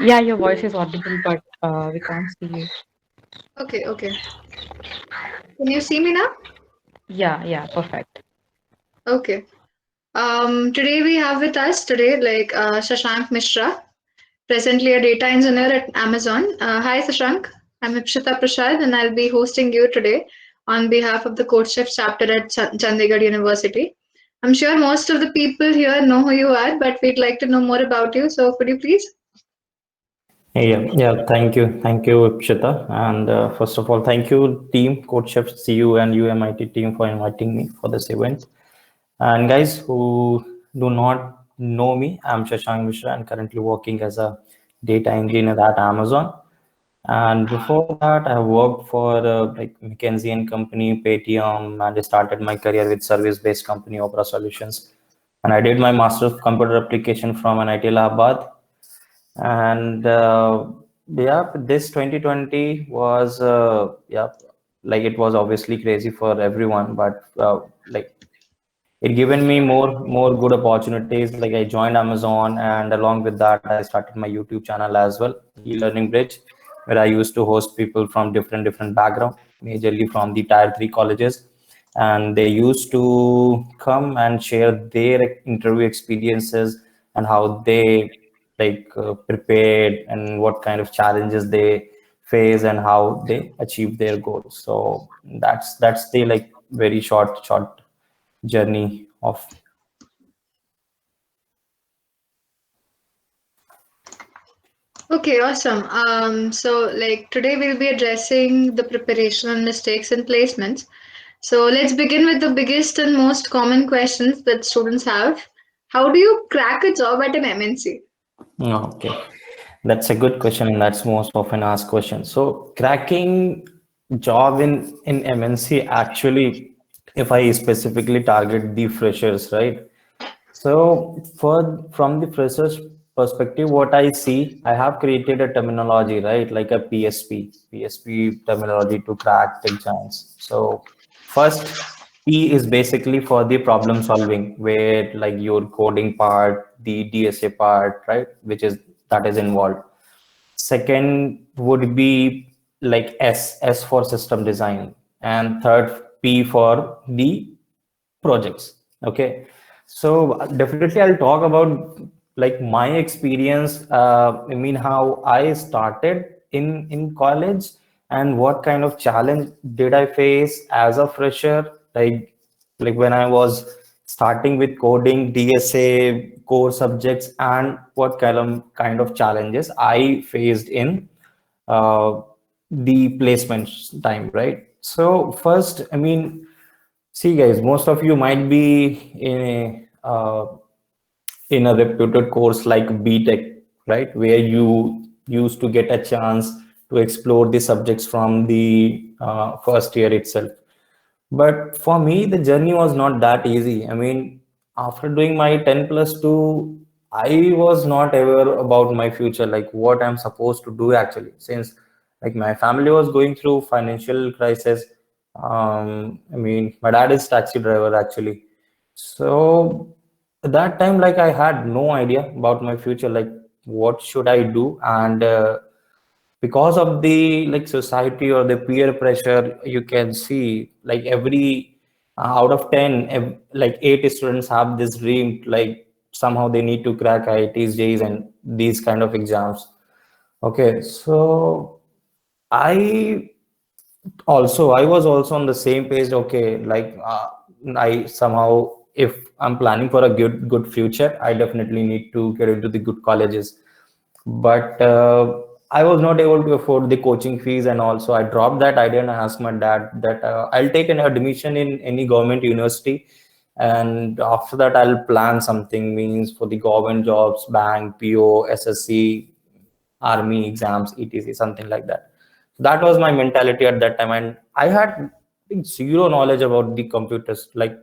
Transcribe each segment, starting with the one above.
Yeah, your voice is audible, but we can't see you. Okay, okay. Can you see me now? Yeah, yeah, perfect. Okay. Today we have with us today Shashank Mishra, presently a data engineer at Amazon. Hi Shashank, I'm Ipshita Prasad and I'll be hosting you today on behalf of the Courtship chapter at Chandigarh University. I'm sure most of the people here know who you are, but we'd like to know more about you. So could you please? Yeah, thank you, Ipshita. And first of all, thank you, team, Coach Chef, CU, and UMIT team for inviting me for this event. And guys who do not know me, I'm Shashank Mishra and currently working as a data engineer at Amazon. And before that, I worked for like McKinsey and Company, Paytm, and I started my career with service-based company Opera Solutions. And I did my master's of computer application from NIT Allahabad, and yeah, this 2020 was yeah, like it was obviously crazy for everyone, but like it given me more good opportunities. Like I joined Amazon, and along with that I started my YouTube channel as well, e-learning bridge, where I used to host people from different background, majorly from the tier 3 colleges, and they used to come and share their interview experiences and how they prepared and what kind of challenges they face and how they achieve their goals. So that's the like very short journey of. Okay, awesome. Today we'll be addressing the preparation and mistakes in placements. So let's begin with the biggest and most common questions that students have. How do you crack a job at an MNC? Okay, that's a good question, and that's most often asked question. So cracking job in MNC, actually, if I specifically target the freshers, right? So for from the freshers perspective, what I see, I have created a terminology, right? Like a PSP terminology to crack the exams. So first, P is basically for the problem solving, where like your coding part, the DSA part, right? Which is that is involved. Second would be like S for system design, and third P for the projects. Okay, so definitely I'll talk about like my experience. I mean, how I started in college and what kind of challenge did I face as a fresher, like when I was starting with coding, DSA, core subjects, and what kind of challenges I faced in uh, the placement time, right? So first, I mean, see, guys, most of you might be in a reputed course like B.Tech, right, where you used to get a chance to explore the subjects from the first year itself. But for me, the journey was not that easy. I mean, after doing my 10 plus 2, I was not aware about my future, like what I'm supposed to do actually, since like my family was going through financial crisis. I mean, my dad is taxi driver actually. So at that time, like I had no idea about my future, like what should I do? And because of the like society or the peer pressure, you can see like every out of 10, like 8 students have this dream, like somehow they need to crack IITs, JEEs, and these kind of exams. Okay, so I I was also on the same page. Okay, like I somehow, if I'm planning for a good future, I definitely need to get into the good colleges. But I was not able to afford the coaching fees, and also I dropped that idea and I asked my dad that I'll take an admission in any government university, and after that I'll plan something, means for the government jobs, bank, PO, SSC, army exams, etc, something like that. That was my mentality at that time, and I had zero knowledge about the computers. Like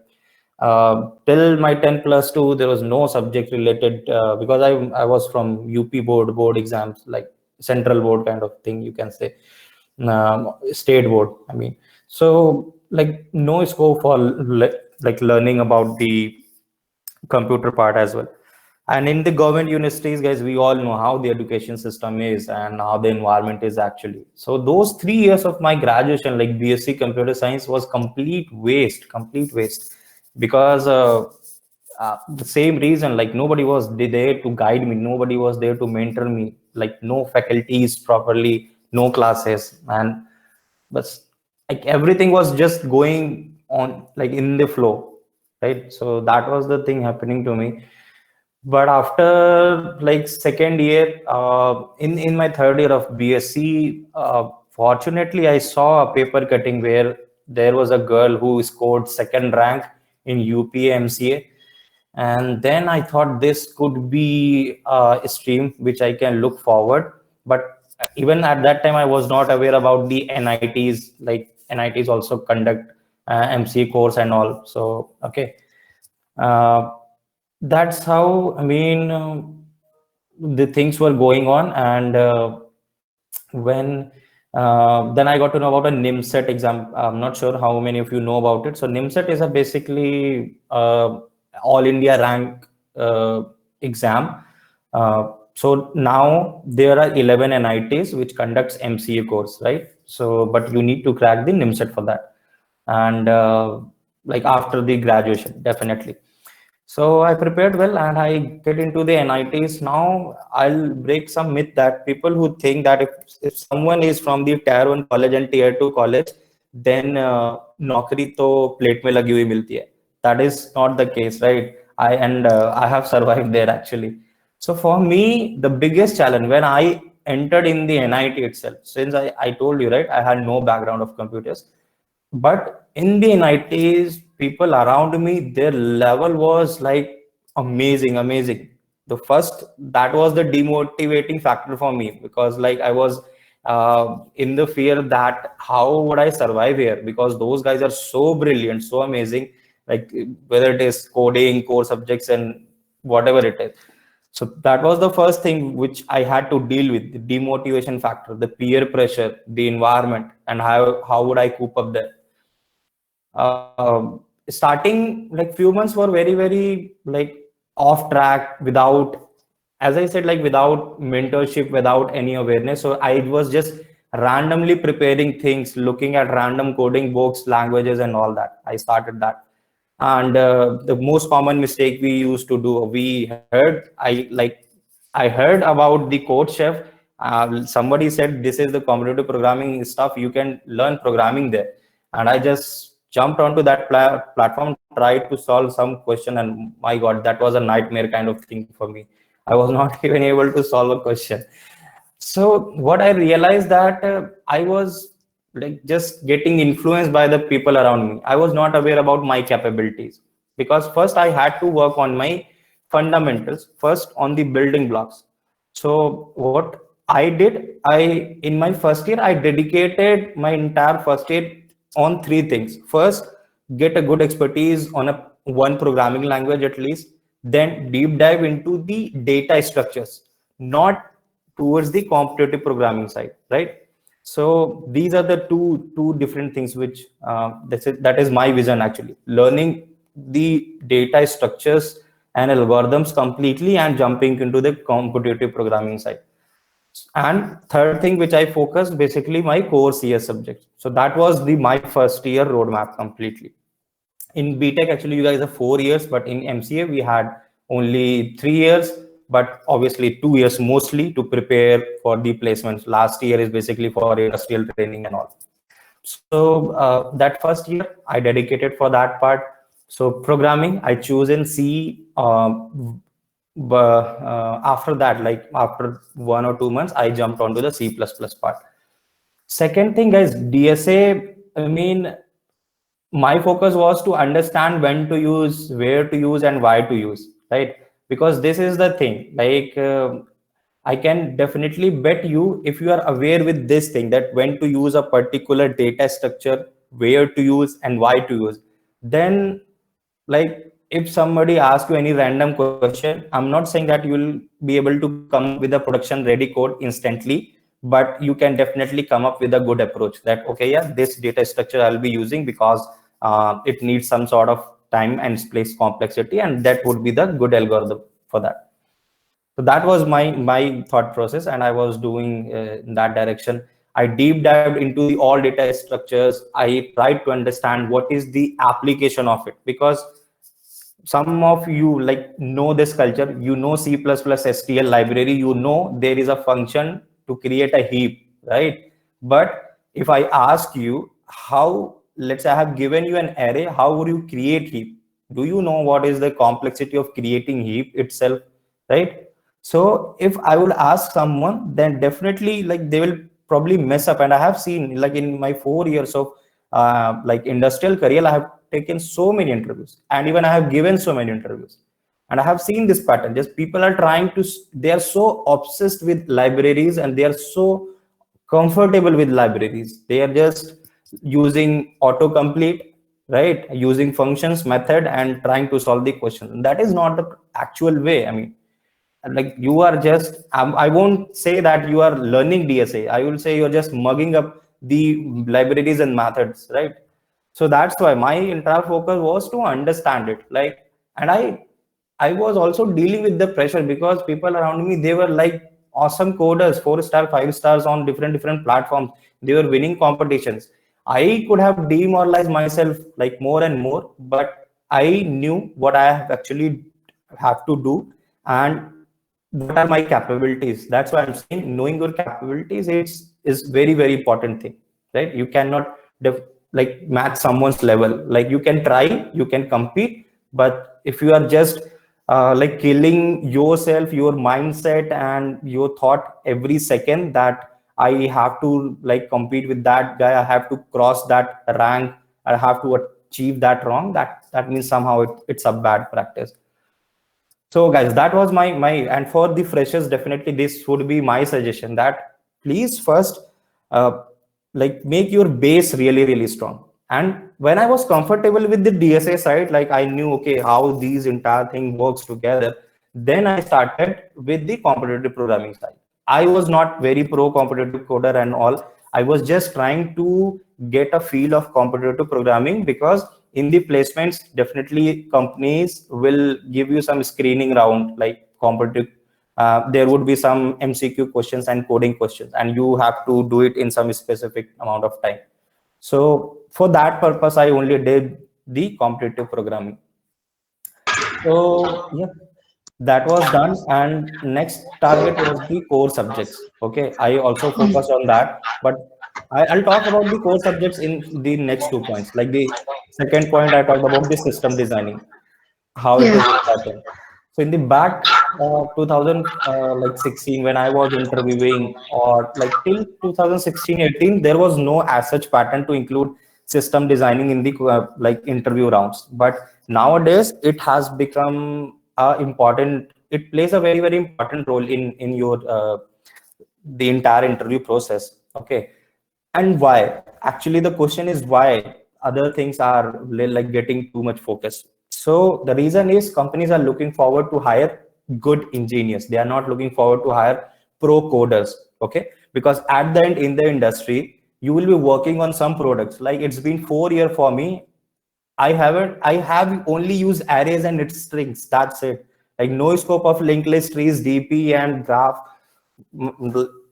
till my 10 plus 2, there was no subject related, because I was from UP board exams, like central board kind of thing, you can say, state board, I mean. So like no scope for like learning about the computer part as well. And in the government universities, guys, we all know how the education system is and how the environment is actually. So those 3 years of my graduation, like BSc Computer Science, was complete waste, because the same reason, like nobody was there to guide me, nobody was there to mentor me, like no faculties properly, no classes, and but like everything was just going on like in the flow, right? So that was the thing happening to me. But after like second year, in my third year of BSc, fortunately I saw a paper cutting where there was a girl who scored second rank in UPA MCA, and then I thought this could be a stream which I can look forward. But even at that time I was not aware about the NITs, like NITs also conduct MCA course and all. So okay, uh, that's how, I mean, the things were going on. And when then I got to know about a NIMSET exam. I'm not sure how many of you know about it. So NIMSET is a basically all India rank exam. So now there are 11 NITs which conducts MCA course, right? So but you need to crack the NIMSET for that, and like after the graduation, definitely. So I prepared well and I get into the NITs. Now I'll break some myth that people who think that if someone is from the tier 1 college and tier 2 college, then नौकरी तो plate में लगी हुई मिलती है. That is not the case, right? I have survived there actually. So for me, the biggest challenge when I entered in the NIT itself, since I told you, right, I had no background of computers, but in the 90s, people around me, their level was like amazing. The first, that was the demotivating factor for me, because like I was in the fear that how would I survive here, because those guys are so brilliant, so amazing, like whether it is coding, core subjects, and whatever it is. So that was the first thing which I had to deal with: the demotivation factor, the peer pressure, the environment, and how would I cope up there. Starting like few months were very like off track, without, as I said, like without mentorship, without any awareness. So I was just randomly preparing things, looking at random coding books, languages, and all that. I started that. And the most common mistake we used to do, I heard about the code chef. Somebody said this is the competitive programming stuff, you can learn programming there. And I just jumped onto that platform, tried to solve some question, and my god, that was a nightmare kind of thing for me. I was not even able to solve a question. So what I realized that I was like just getting influenced by the people around me. I was not aware about my capabilities, because first I had to work on my fundamentals, first on the building blocks. So what I did, I in my first year I dedicated my entire first year on three things. First, get a good expertise on a one programming language at least, then deep dive into the data structures, not towards the competitive programming side, right? So these are the two different things which that is my vision actually: learning the data structures and algorithms completely and jumping into the competitive programming side. And third thing which I focused, basically my core CS subjects. So that was the my first year roadmap completely. In BTech, actually, you guys are 4 years, but in MCA, we had only 3 years, but obviously 2 years mostly to prepare for the placements. Last year is basically for industrial training and all. So that first year, I dedicated for that part. So programming, I choose in C. But after that, like after 1 or 2 months, I jumped onto the C++ part. Second thing, guys, DSA, I mean, my focus was to understand when to use, where to use, and why to use, right? Because this is the thing, like I can definitely bet you, if you are aware with this thing, that when to use a particular data structure, where to use, and why to use, then like if somebody asks you any random question, I'm not saying that you will be able to come up with a production ready code instantly, but you can definitely come up with a good approach that, okay, yeah, this data structure I'll be using because it needs some sort of time and space complexity, and that would be the good algorithm for that. So that was my thought process, and I was doing in that direction. I deep dived into the all data structures. I tried to understand what is the application of it, because some of you like know this culture, you know C++ STL library, you know there is a function to create a heap, right? But if I ask you how, let's say I have given you an array, how would you create heap? Do you know what is the complexity of creating heap itself, right? So if I would ask someone, then definitely like they will probably mess up. And I have seen like in my 4 years of like industrial career, I have taken so many interviews, and even I have given so many interviews, and I have seen this pattern. Just people are trying to, they are so obsessed with libraries, and they are so comfortable with libraries. They are just using autocomplete, right? Using functions method and trying to solve the question. That is not the actual way. I mean, like you are just I won't say that you are learning DSA, I will say you're just mugging up the libraries and methods, right? So that's why my entire focus was to understand it, like. And I was also dealing with the pressure, because people around me, they were like awesome coders, 4 star 5 stars on different platforms, they were winning competitions. I could have demoralized myself like more and more, but I knew what I have actually have to do, and what are my capabilities. That's why I'm saying knowing your capabilities, it's is very important thing, right? You cannot like match someone's level. Like you can try, you can compete, but if you are just like killing yourself, your mindset and your thought every second, that I have to like compete with that guy, I have to cross that rank, I have to achieve that wrong, that means somehow it's a bad practice. So guys, that was my and for the freshers, definitely this would be my suggestion, that please first uh, like make your base really strong. And when I was comfortable with the DSA side, like I knew okay how these entire thing works together, then I started with the competitive programming side. I was not very pro competitive coder and all. I was just trying to get a feel of competitive programming, because in the placements, definitely companies will give you some screening round, like competitive. There would be some MCQ questions and coding questions, and you have to do it in some specific amount of time. So for that purpose, I only did the competitive programming. So yeah, that was done. And next target was the core subjects. Okay, I also focused on that, but I'll talk about the core subjects in the next 2 points. Like the second point, I talked about the system designing, how it Yeah. is important. So in the back 2016, when I was interviewing, or like till 2016-18, there was no as such pattern to include system designing in the like interview rounds. But nowadays it has become important. It plays a very important role in your the entire interview process. Okay, and why? Actually, the question is why other things are like getting too much focus. So the reason is companies are looking forward to hire good engineers. They are not looking forward to hire pro coders. Okay, because at the end in the industry, you will be working on some products. Like it's been 4 years for me. I have only used arrays and its strings. That's it. Like no scope of linked list trees, DP and graph.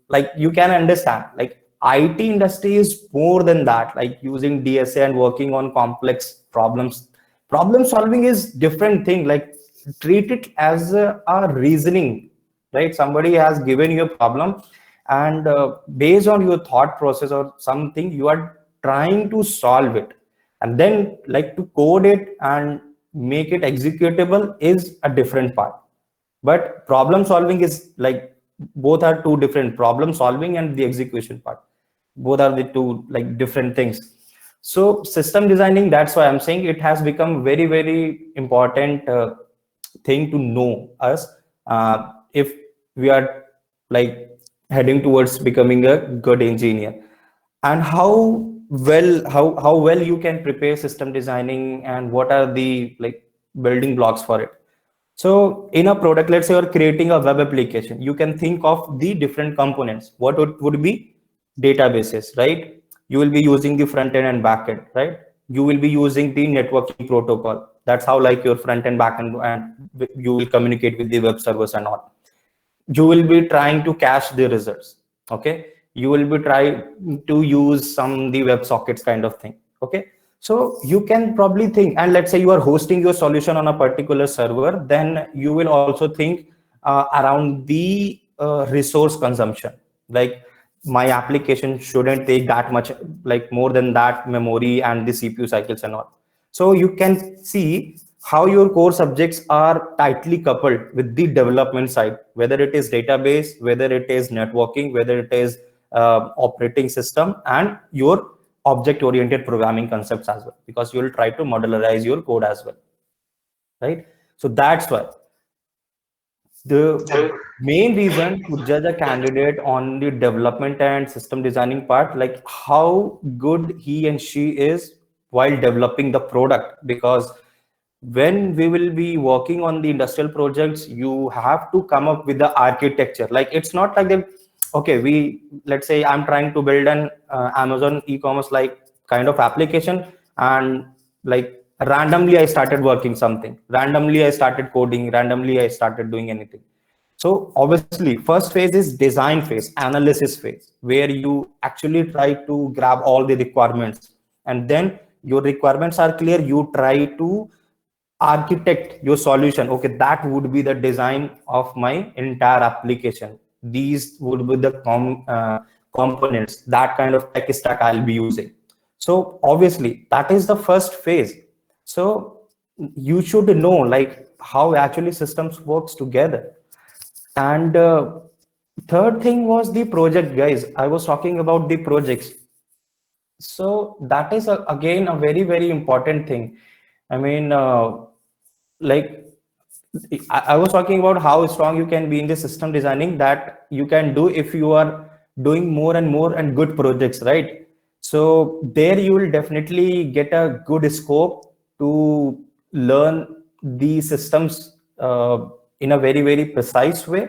Like you can understand, like IT industry is more than that, like using DSA and working on complex problems. Problem solving is different thing. Like treat it as a reasoning, right? Somebody has given you a problem, and based on your thought process or something, you are trying to solve it, and then like to code it and make it executable is a different part. But problem solving is like both are two different, problem solving and the execution part, both are the two like different things. So system designing, that's why I'm saying it has become very important thing to know us, if we are like heading towards becoming a good engineer. And how well you can prepare system designing, and what are the like building blocks for it. So in a product, let's say you're creating a web application, you can think of the different components. What would be databases, right? You will be using the front end and back end, right? You will be using the networking protocol. That's how like your front end, back end, and you will communicate with the web servers and all. you will be trying to cache the results. Okay, you will be trying to use some the WebSockets kind of thing. Okay, so you can probably think, and let's say you are hosting your solution on a particular server, then you will also think around the resource consumption. Like, my application shouldn't take that much, like more than that memory and the CPU cycles and all. So you can see how your core subjects are tightly coupled with the development side, whether it is database, whether it is networking, whether it is operating system, and your object oriented programming concepts as well, because you will try to modularize your code as well, right? So that's why the main reason to judge a candidate on the development and system designing part, like how good he and she is while developing the product. Because when we will be working on the industrial projects, you have to come up with the architecture. Like, it's not like that, okay, let's say I'm trying to build an Amazon e-commerce like kind of application, and like randomly I started working something, randomly I started coding, randomly I started doing anything. So obviously, first phase is design phase, analysis phase, where you actually try to grab all the requirements, and then your requirements are clear, you try to architect your solution. Okay, that would be the design of my entire application. These would be the components, that kind of tech stack I'll be using. So obviously, that is the first phase. So you should know like how actually systems works together. And third thing was the project, guys. I was talking about the projects. So that is again a very, very important thing. I mean, like I was talking about how strong you can be in the system designing, that you can do if you are doing more and more and good projects, right? So there you will definitely get a good scope to learn the systems in a very, very precise way.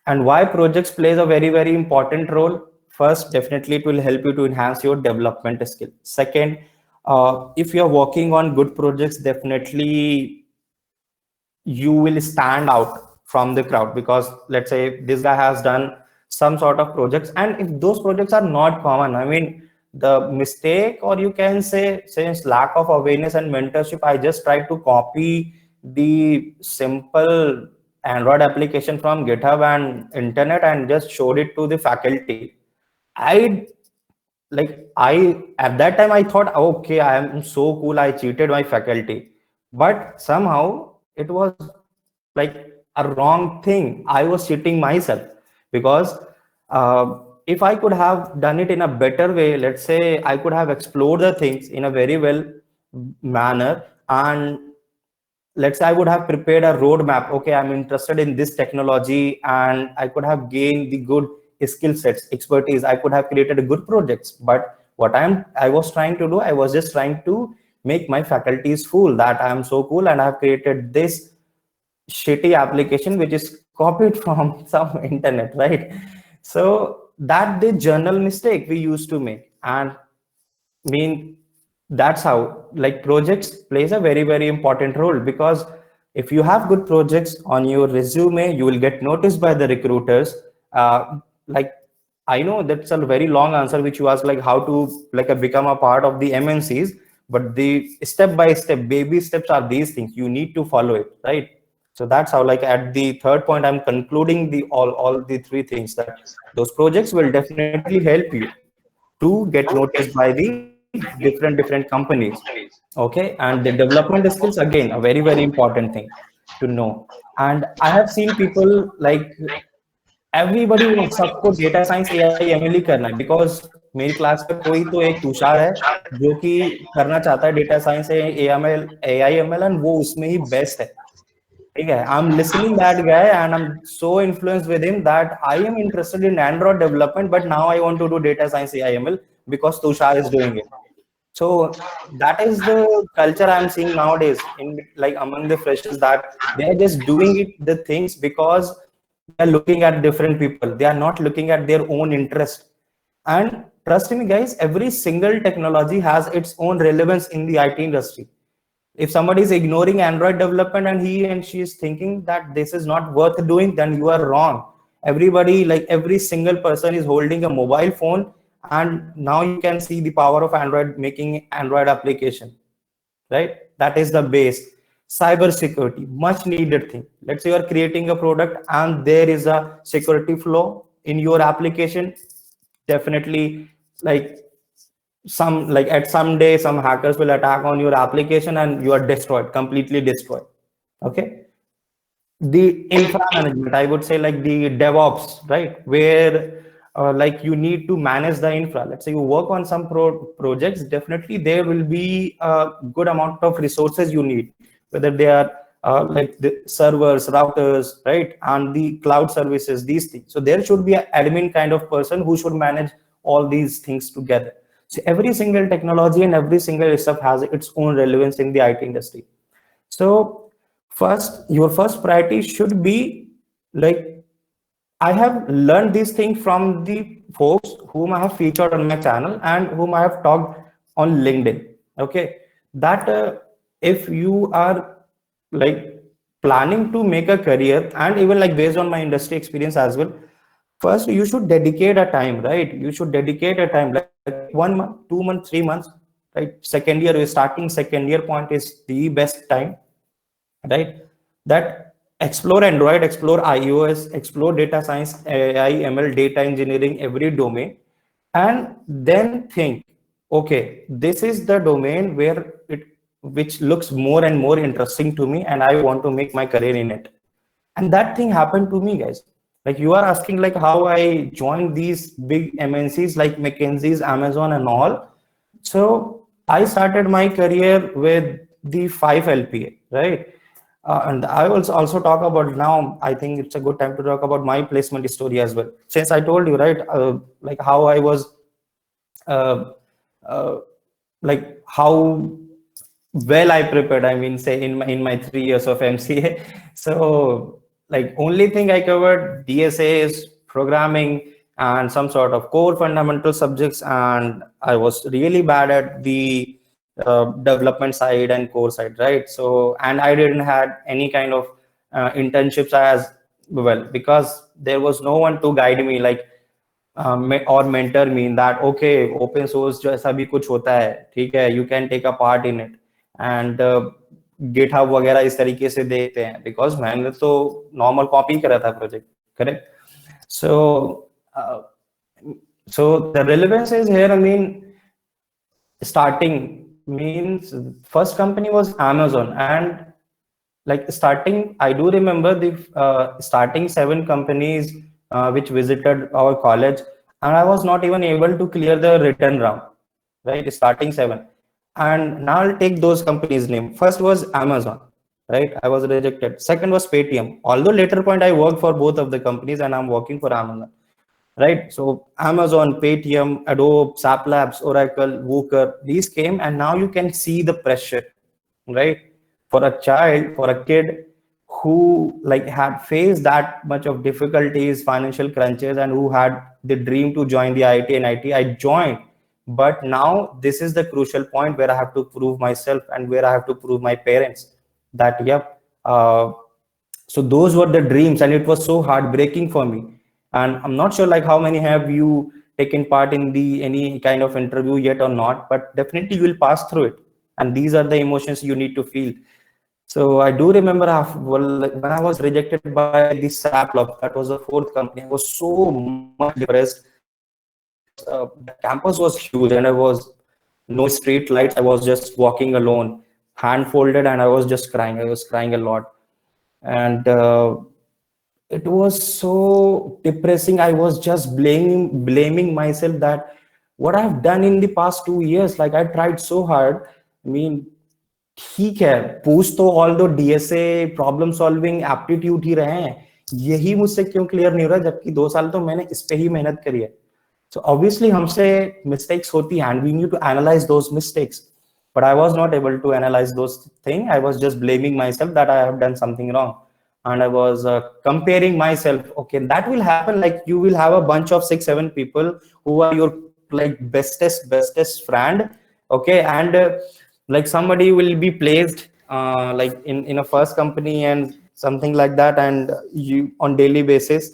And why projects plays a very, very important role. First, definitely it will help you to enhance your development skill. Second, if you're working on good projects, definitely you will stand out from the crowd, because let's say this guy has done some sort of projects, and if those projects are not common, I mean, the mistake, or you can say, since lack of awareness and mentorship, I just tried to copy the simple Android application from GitHub and internet and just showed it to the faculty. I I at that time I thought, okay, I am so cool, I cheated my faculty. But somehow it was like a wrong thing. I was cheating myself, because if I could have done it in a better way, let's say I could have explored the things in a very well manner, and let's say I would have prepared a roadmap. Okay, I'm interested in this technology, and I could have gained the good skill sets, expertise. I could have created a good projects. But what I was trying to do, I was just trying to make my faculties fool that I am so cool and I have created this shitty application which is copied from some internet, right? So that the journal mistake we used to make. And mean, that's how like projects plays a very, very important role, because if you have good projects on your resume, you will get noticed by the recruiters. Like, I know that's a very long answer which you ask, like how to like become a part of the MNCs, but the step by step baby steps are these things you need to follow it, right? So that's how, like at the third point, I'm concluding the all the three things, that those projects will definitely help you to get noticed by the different companies. Okay, and the development skills, again, a very, very important thing to know. And I have seen people like everybody wants, सबको data science AI ML ही करना है, because मेरी class का कोई तो एक तुषार है जो कि करना चाहता है data science AML AI ML, and वो उसमें ही बेस्ट है. ठीक है, I'm listening that guy and I'm so influenced with him that I am interested in Android development, but now I want to do data science AIML because Tushar is doing it. So that is the culture I'm seeing nowadays in like among the freshers, that they are just doing it the things because they are looking at different people. They are not looking at their own interest. And trust me, guys, every single technology has its own relevance in the IT industry. If somebody is ignoring Android development and he and she is thinking that this is not worth doing, then you are wrong. everybody, like every single person is holding a mobile phone, and now you can see the power of Android making Android application, right? That is the base. Cyber security, much needed thing. Let's say you are creating a product and there is a security flaw in your application, definitely, like some, like at some day some hackers will attack on your application and you are destroyed, completely destroyed. Okay. The infra management, I would say, like the DevOps, right? Where like you need to manage the infra. Let's say you work on some projects, definitely there will be a good amount of resources you need, whether they are like the servers, routers, right, and the cloud services, these things. So there should be an admin kind of person who should manage all these things together. So every single technology and every single stuff has its own relevance in the IT industry. So first, your first priority should be like, I have learned these things from the folks whom I have featured on my channel and whom I have talked on LinkedIn. Okay, that if you are like planning to make a career, and even like based on my industry experience as well, first you should dedicate a time, right? You should dedicate a time, like take 1 month, 2 months, 3 months, right? Second year, starting second year point is the best time, right? That explore Android, explore iOS, explore data science, AI, ML, data engineering, every domain, and then think, okay, this is the domain where it, which looks more and more interesting to me, and I want to make my career in it. And that thing happened to me, guys. Like you are asking, like how I joined these big MNCs like McKinsey's, Amazon, and all. So I started my career with the 5 LPA, right? And I will also talk about now. I think it's a good time to talk about my placement story as well. Since I told you, right, like how I was, uh, uh, like how well I prepared. I mean, say in my 3 years of MCA. So like only thing I covered DSAs, programming, and some sort of core fundamental subjects, and I was really bad at the development side and core side, right? So, and I didn't had any kind of internships as well, because there was no one to guide me, like or mentor me in that, okay, open source जैसा भी कुछ होता है, ठीक है, you can take a part in it, and GitHub वगैरह इस तरीके से देखते हैं, because मैंने तो normal copy करा था project, correct? So so the relevance is here. I mean, starting means first company was Amazon, and like starting, I do remember the starting 7 companies which visited our college, and I was not even able to clear the written round, right? Starting 7. And now I'll take those companies name. First was Amazon, right? I was rejected. Second was Paytm, although later point I worked for both of the companies and I'm working for Amazon, right? So Amazon, Paytm, Adobe, SAP Labs, Oracle, Wooker, these came, and now you can see the pressure, right? For a child, for a kid who like had faced that much of difficulties, financial crunches, and who had the dream to join the IT and IT, I joined. But now this is the crucial point where I have to prove myself and where I have to prove my parents that, yep, so those were the dreams, and it was so heartbreaking for me. And I'm not sure like how many have you taken part in the any kind of interview yet or not, but definitely you will pass through it, and these are the emotions you need to feel. So I do remember well, like, when I was rejected by the SAP Labs, that was the 4th company, I was so much depressed, because the campus was huge and I was no street lights. I was just walking alone, hand folded, and I was just crying. I was crying a lot. And it was so depressing. I was just blaming myself that what I've done in the past 2 years, like I tried so hard. I mean, ठीक है, पूछ तो all दो DSA problem solving aptitude ही रहे हैं, यही मुझसे क्यों क्लियर नहीं हो रहा, जबकि 2 साल तो मैंने इस पे ही मेहनत करी है. So obviously हमसे mistakes होती हैं, and we need to analyze those mistakes, but I was not able to analyze those things. I was just blaming myself that I have done something wrong, and I was comparing myself. Okay, that will happen. Like you will have a bunch of 6 7 people who are your like bestest friend. Okay, and like somebody will be placed like in a first company and something like that, and you on daily basis,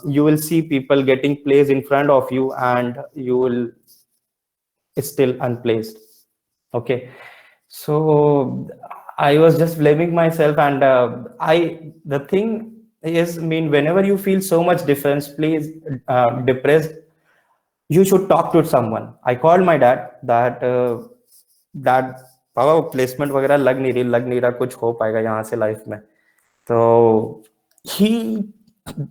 you will see people getting plays in front of you and you will still unplaced. Okay, so I was just blaming myself, and the thing is, I mean, whenever you feel so much difference, please, depressed, you should talk to someone. I called my dad that dad, पापा placement वगैरह लग नहीं रहा कुछ हो पाएगा यहाँ से लाइफ में. तो ही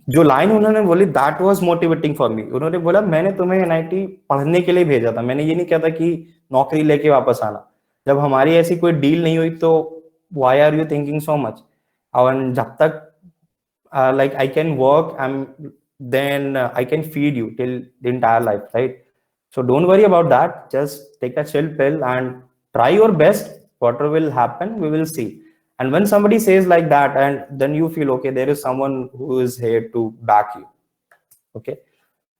जो लाइन उन्होंने बोली that was motivating for me. उन्होंने बोला मैंने तुम्हें एनआईटी पढ़ने के लिए भेजा था, मैंने ये नहीं किया था कि नौकरी लेके वापस आना. जब हमारी ऐसी कोई डील नहीं हुई तो why are you thinking so much. और जब तक like I can work and then I can feed you till the entire life, right? So don't worry about that. Just take a chill pill and try your best. Whatever will happen, we will see. And when somebody says like that, and then you feel okay, there is someone who is here to back you. Okay.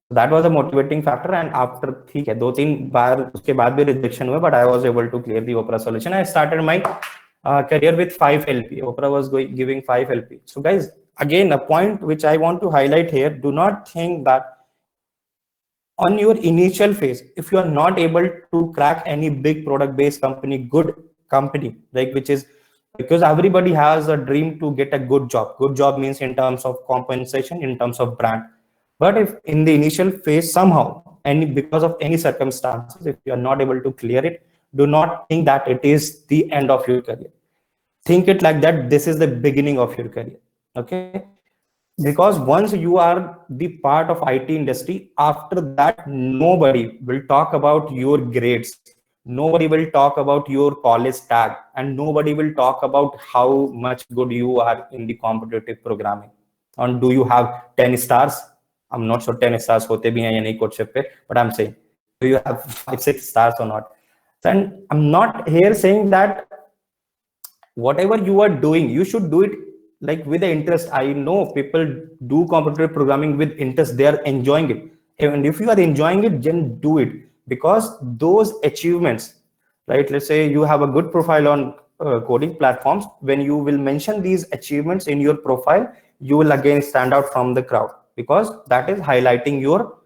So that was a motivating factor. And after ठीक है 2-3 बार उसके बाद भी rejection हुआ, but I was able to clear the Oprah solution. I started my career with 5 LP. Oprah was giving 5 LP. So guys, again, a point which I want to highlight here, do not think that on your initial phase, if you are not able to crack any big product based company, good company, like which is because everybody has a dream to get a good job. Good job means in terms of compensation, in terms of brand. But if in the initial phase, somehow, and because of any circumstances, if you are not able to clear it, do not think that it is the end of your career. Think it like that this is the beginning of your career. Okay, because once you are the part of IT industry, after that nobody will talk about your grades, nobody will talk about your college tag, and nobody will talk about how much good you are in the competitive programming, and do you have 10 stars. I'm not sure 10 stars hote bhi hain ya nahi courtship pe, but I'm saying, do you have 5-6 stars or not. And I'm not here saying that whatever you are doing, you should do it like with the interest. I know people do competitive programming with interest, they are enjoying it, and if you are enjoying it, then do it, because those achievements, right? Let's say you have a good profile on coding platforms. When you will mention these achievements in your profile, you will again stand out from the crowd, because that is highlighting your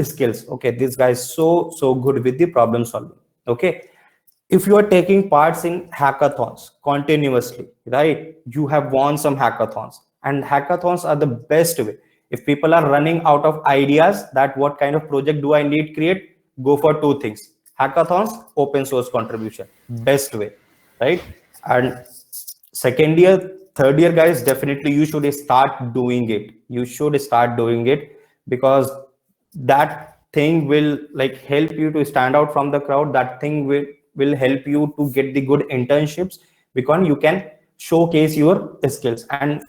skills. Okay, this guy is so good with the problem solving. Okay, if you are taking parts in hackathons continuously, right, you have won some hackathons, and hackathons are the best way. If people are running out of ideas that what kind of project do I need create, go for two things: hackathons, open source contribution, best way, right? And second year, third year, guys, definitely you should start doing it. You should start doing it, because that thing will like help you to stand out from the crowd. That thing will help you to get the good internships, because you can showcase your skills. And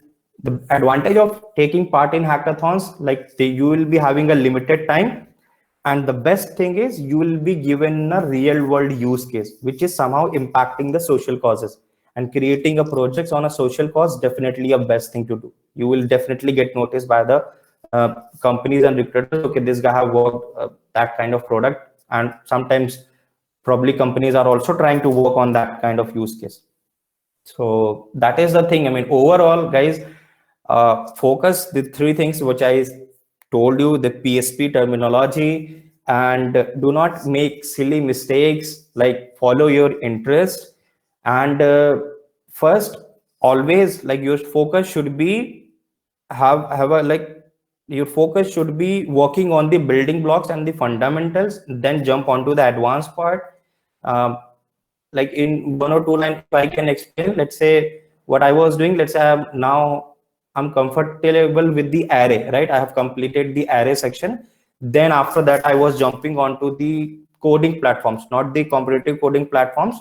the advantage of taking part in hackathons, like you will be having a limited time, and the best thing is you will be given a real world use case which is somehow impacting the social causes. And creating a project on a social cause, definitely a best thing to do. You will definitely get noticed by the companies and recruiters. Okay, this guy have worked that kind of product, and sometimes probably companies are also trying to work on that kind of use case. So that is the thing. I mean, overall, guys, focus the three things which I told you, the PSP terminology, and do not make silly mistakes, like follow your interest. And first, always like your focus should be have a like your focus should be working on the building blocks and the fundamentals, then jump onto the advanced part. um, like in 1 or 2 lines, if I can explain, let's say what I was doing. Let's say I'm comfortable with the array, right? I have completed the array section. Then after that, I was jumping onto the coding platforms, not the competitive coding platforms,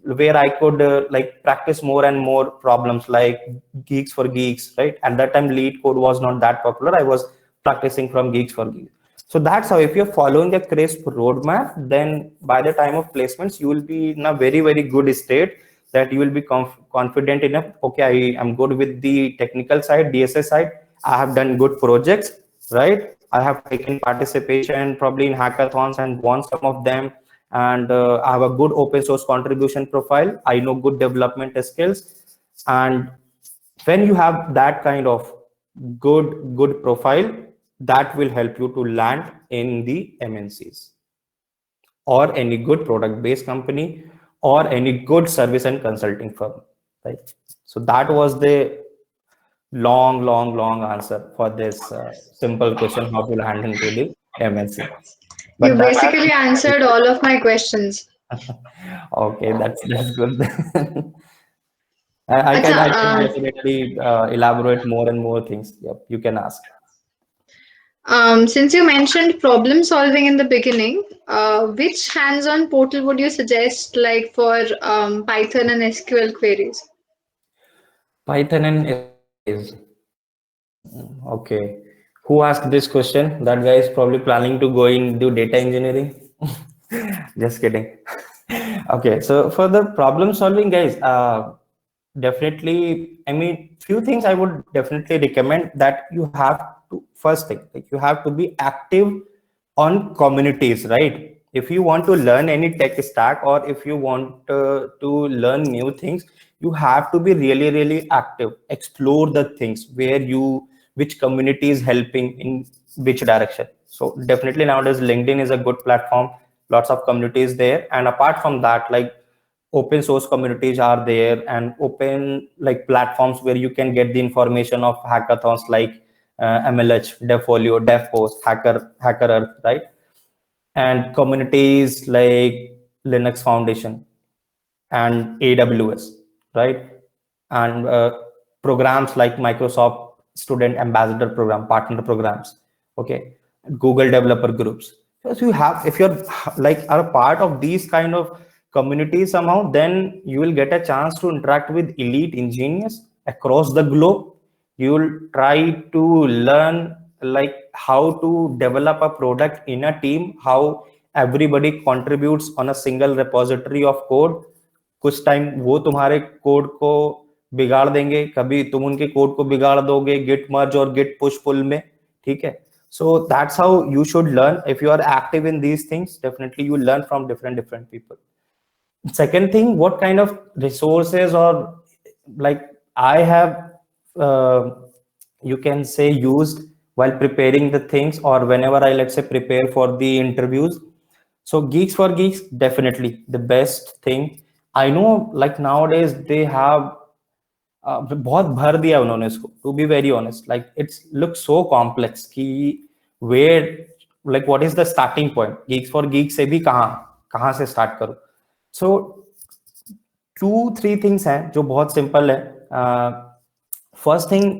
where I could like practice more and more problems like Geeks for Geeks, right? At that time, lead code was not that popular. I was practicing from Geeks for Geeks. So that's how, if you're following a crisp roadmap, then by the time of placements, you will be in a very good state, that you will be confident enough. Okay, I am good with the technical side, DSS side. I have done good projects, right? I have taken participation probably in hackathons and won some of them. And I have a good open source contribution profile. I know good development skills. And when you have that kind of good profile that will help you to land in the MNCs or any good product based company or any good service and consulting firm, right? So that was the long answer for this simple question, how to land into the MNC. You But that basically has answered all of my questions. okay, that's good. Acha, I can definitely elaborate more and more things. Yep, you can ask. since you mentioned problem solving in the beginning, which hands-on portal would you suggest, like for Python and SQL queries? Python and SQL. Okay. Who asked this question? That guy is probably planning to go into data engineering. Just kidding. Okay, so for the problem solving, guys, definitely, I mean, few things I would definitely recommend that you have to, first thing, like you have to be active on communities, right? If you want to learn any tech stack or if you want to learn new things, you have to be really active, explore the things where you, which community is helping in which direction. So definitely nowadays LinkedIn is a good platform, lots of communities there. And apart from that, like open source communities are there and open like platforms where you can get the information of hackathons like MLH, Devfolio, DevPost, Hacker Earth, right? And communities like Linux Foundation and AWS, right? And programs like Microsoft Student Ambassador Program, partner programs, okay, Google developer groups. So if you have, if you're like are a part of these kind of communities somehow, then you will get a chance to interact with elite engineers across the globe. You will try to learn like how to develop a product in a team, how everybody contributes on a single repository of code. कुछ time वो तुम्हारे code को बिगाड़ देंगे, कभी तुम उनके code को बिगाड़ दोगे गिट मर्ज और गिट पुश पुल में, ठीक है? So that's how you should learn. If you are active in these things, definitely you learn from different people. Second thing, what kind of resources or like I have uh, you can say used while preparing the things or whenever I, let's say, prepare for the interviews. So Geeks for Geeks, definitely the best thing. I know like nowadays they have बहुत भर दिया उन्होंने इसको, to be very honest, like it's look so complex कि where, like what is the starting point, geeks for geek से भी कहाँ से स्टार्ट करो. सो 2-3 थिंग्स हैं जो बहुत सिंपल है. First thing,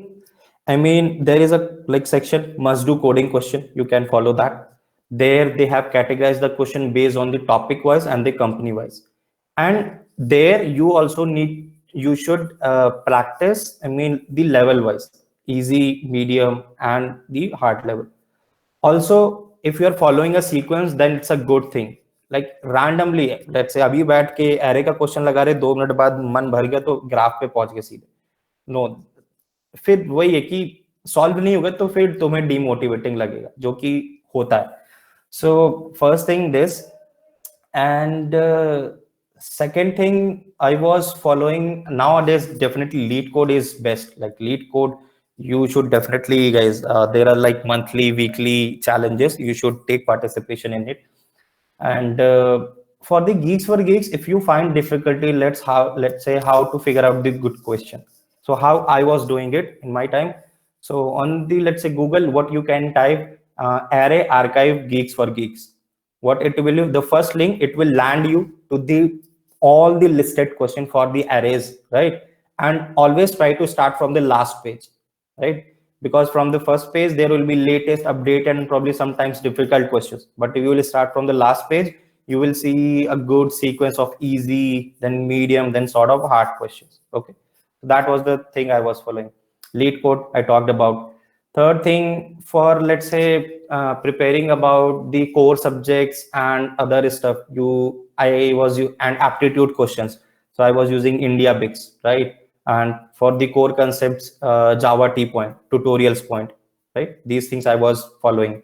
I mean, there is a like section must do coding question. You can follow that. There they have categorized the question based on the topic wise and the company wise. And there you also need, you should practice, I mean, the level wise, easy, medium, and the hard level. Also, if you are following a sequence, then it's a good thing. Like randomly, let's say अभी बैठ के array का question लगा रहे, 2 minute बाद मन भर गया तो ग्राफ पे पहुंच गए सीधे. नो, फिर वही है कि सॉल्व नहीं होगा तो फिर तुम्हें डिमोटिवेटिंग लगेगा, जो कि होता है. So first thing this. And second thing, I was following nowadays, definitely lead code is best. Like lead code, you should definitely, guys, there are like monthly, weekly challenges, you should take participation in it. And for the Geeks for Geeks, if you find difficulty, let's say how to figure out the good question. So how I was doing it in my time. So on the, let's say, Google, what you can type, array archive Geeks for Geeks. What it will do, the first link, it will land you to the all the listed question for the arrays, right? And always try to start from the last page, right? Because from the first page there will be latest update and probably sometimes difficult questions, but if you will start from the last page, you will see a good sequence of easy, then medium, then sort of hard questions. Okay, so that was the thing I was following. Lead code I talked about. Third thing, for let's say preparing about the core subjects and other stuff, and aptitude questions, so I was using India Bix, right? And for the core concepts, Java T point, tutorials point, right? These things I was following.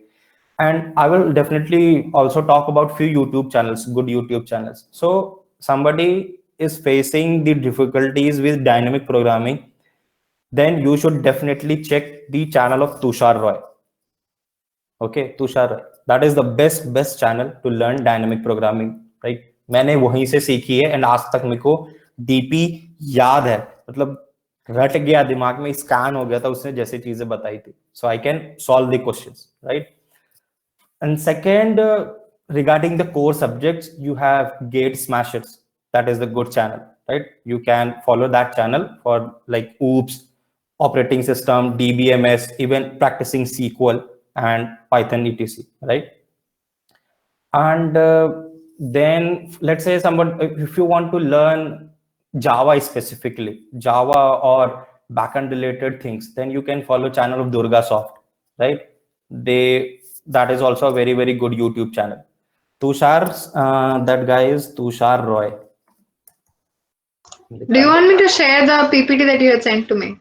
And I will definitely also talk about few YouTube channels, good YouTube channels. So somebody is facing the difficulties with dynamic programming, then you should definitely check the channel of Tushar Roy. Okay, Tushar, that is the best channel to learn dynamic programming, right? मैंने वहीं से सीखी है and आज तक मेरे को DP याद है, मतलब रट गया, दिमाग में स्कैन हो गया था उसने जैसे चीजें बताई थी, so I can solve the questions, right? And second, regarding the core subjects, you have Gate Smashers. That is the good channel, right? You can follow that channel for like OOPS, operating system, DBMS, even practicing SQL and Python etc. Right? And then let's say someone, if you want to learn Java specifically, Java or backend related things, then you can follow channel of Durga Soft, right? That is also a very good YouTube channel. Tushar's that guy is Tushar Roy. Do you want me to share the PPT that you had sent to me?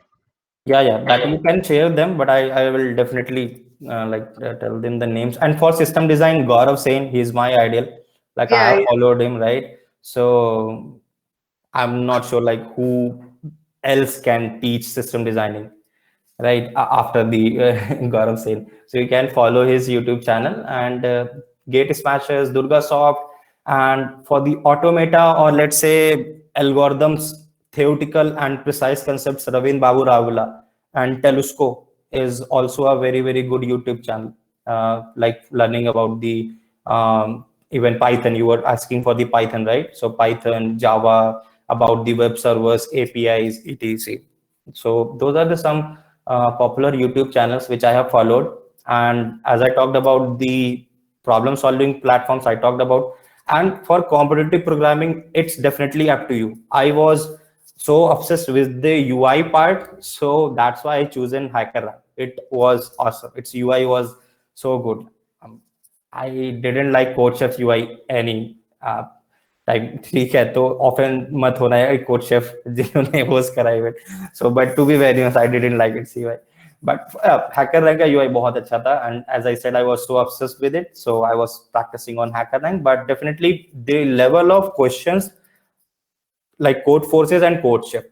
Yeah, that you can share them, but I will definitely tell them the names. And for system design, Gaurav Sain, he's my ideal. Like I Yeah, have yeah. followed him, right? So I'm not sure like who else can teach system designing, right? After the Gaurav Sain. So you can follow his YouTube channel and Gate Smashers, Durga Soft, and for the automata or let's say algorithms, theoretical and precise concepts, Ravin Babu Ravula and Telusco is also a very good YouTube channel. Like learning about the even Python. You were asking for the Python, right? So Python, Java, about the web servers, APIs, etc. So those are the some popular YouTube channels which I have followed. And as I talked about the problem solving platforms, I talked about, and for competitive programming, it's definitely up to you. I was so obsessed with the UI part, so that's why I chosen HackerRank. It was awesome. Its UI was so good. I didn't like CodeChef's UI any. Type ठीक है तो often मत होना है coach chef जिन्होंने host कराई हुए, so but to be very honest I didn't like it CY, but HackerRank का यूआई बहुत अच्छा था and as I said I was so obsessed with it, so I was practicing on HackerRank, but definitely the level of questions like code forces and code chef,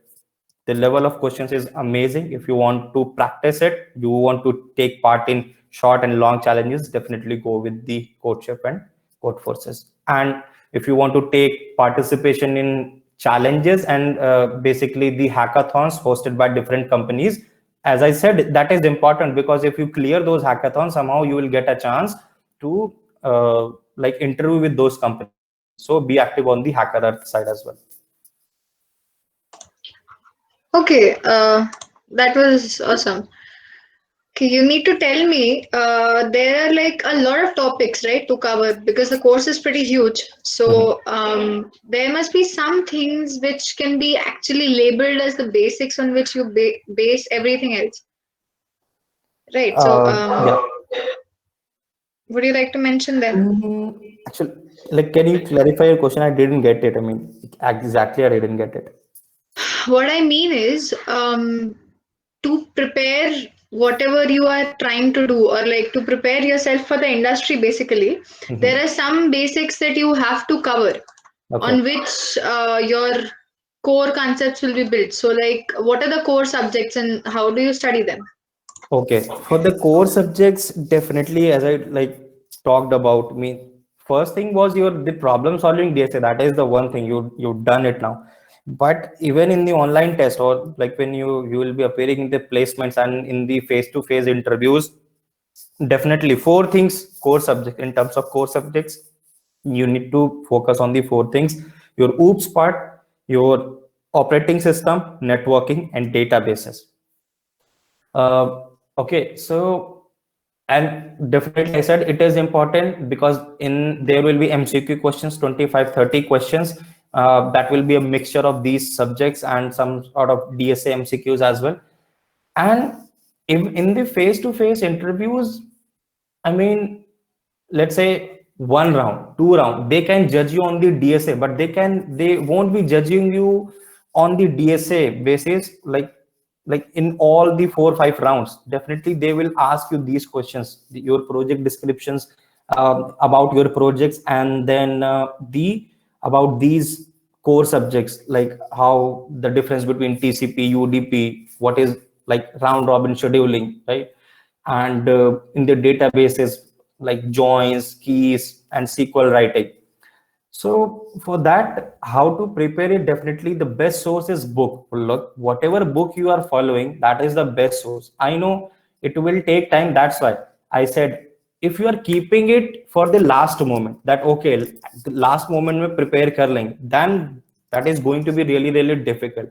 the level of questions is amazing. If you want to practice it, you want to take part in short and long challenges, definitely go with the code chef and code forces. And if you want to take participation in challenges and basically the hackathons hosted by different companies, as I said, that is important because if you clear those hackathons, somehow you will get a chance to like interview with those companies. So be active on the hacker earth side as well. Okay, that was awesome. Okay, you need to tell me, there are like a lot of topics, right, to cover because the course is pretty huge. So there must be some things which can be actually labeled as the basics on which you base everything else. Right. So Yeah. would you like to mention them? Actually, like, can you clarify your question? I didn't get it. I mean, exactly, I didn't get it. What I mean is, to prepare whatever you are trying to do, or like to prepare yourself for the industry, basically, there are some basics that you have to cover Okay. on which your core concepts will be built. So, like, what are the core subjects and how do you study them? Okay. For the core subjects, definitely, as I like talked about, me first thing was your the problem solving DSA. That is the one thing you've done it now. But even in the online test or like when you will be appearing in the placements and in the face-to-face interviews, definitely four things core subject in terms of core subjects. You need to focus on the four things: your OOPS part, your operating system, networking, and databases. Okay, so and definitely I said it is important because in there will be MCQ questions, 25, 30 questions. That will be a mixture of these subjects and some sort of DSA MCQs as well. And in the face-to-face interviews, I mean, let's say one round, two round, they can judge you on the DSA, but they won't be judging you on the DSA basis, like in all the 4 5 rounds. Definitely they will ask you these questions, your project descriptions, about your projects, and then the about these core subjects, like how the difference between TCP, UDP, what is like round robin scheduling, right? And in the databases like joins, keys, and SQL writing. So for that, how to prepare it, definitely the best source is book. Look, whatever book you are following, that is the best source. I know it will take time. That's why I said, if you are keeping it for the last moment, that okay, the last moment में prepare कर लेंगे, then that is going to be really, really difficult.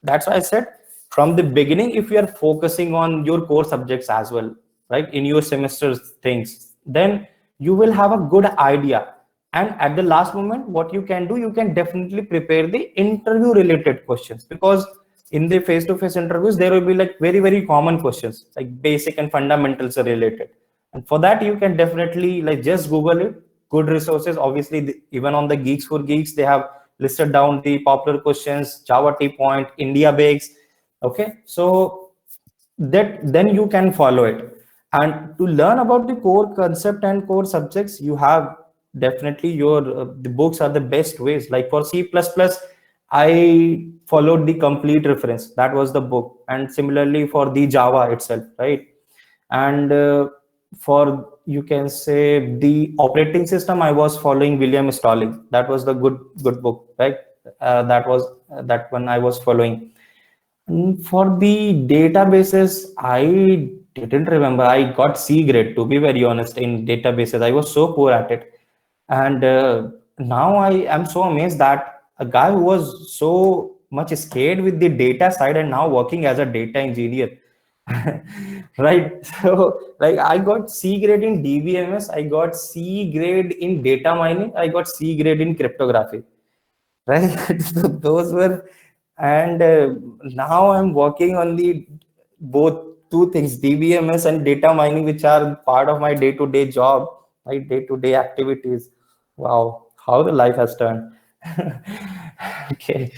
That's why I said from the beginning, if you are focusing on your core subjects as well, right, in your semester's things, then you will have a good idea. And at the last moment, what you can do, you can definitely prepare the interview related questions, because in the face-to-face interviews, there will be like very, very common questions, like basic and fundamentals are related. And for that, you can definitely like just Google it. Good resources. Obviously, even on the Geeks for Geeks, they have listed down the popular questions, Java T point, India Bakes. Okay, so that then you can follow it. And to learn about the core concept and core subjects, you have definitely your the books are the best ways. Like for C++, I followed the complete reference. That was the book. And similarly for the Java itself, right? And for you can say the operating system, I was following William Stalling. That was the good book, right? That was that one I was following. For the databases, I didn't remember. I got C grade, to be very honest, in databases. I was so poor at it. And now I am so amazed that a guy who was so much scared with the data side and now working as a data engineer. Right. So, like, I got C grade in DBMS, I got C grade in data mining, I got C grade in cryptography, right? So those were, and now I'm working on the both two things, DBMS and data mining, which are part of my day-to-day job, my day-to-day activities. Wow, how the life has turned. Okay,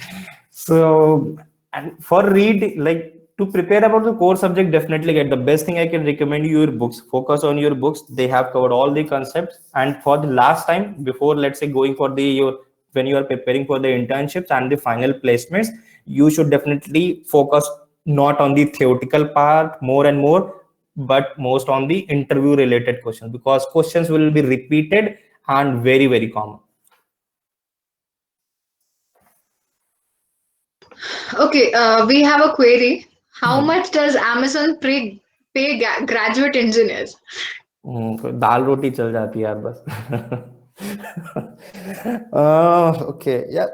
so and for read, like, to prepare about the core subject, definitely get the best thing I can recommend you your books. Focus on your books. They have covered all the concepts. And for the last time, before let's say going for the your when you are preparing for the internships and the final placements, you should definitely focus not on the theoretical part more and more, but most on the interview related questions, because questions will be repeated and very, very common. Okay, we have a query. How much does Amazon pay graduate engineers? दाल रोटी चल जाती है यार बस. Okay, yeah.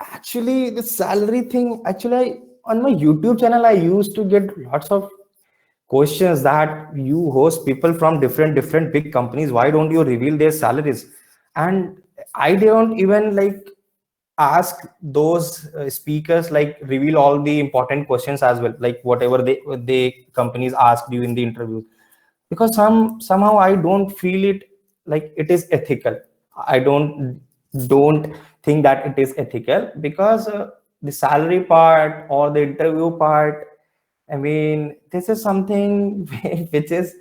Actually, the salary thing. Actually, on my YouTube channel, I used to get lots of questions that you host people from different big companies. Why don't you reveal their salaries? And I don't even like ask those speakers like reveal all the important questions as well, like whatever they companies asked you in the interview, because somehow I don't feel it like it is ethical. I don't think that it is ethical, because the salary part or the interview part, I mean, this is something which is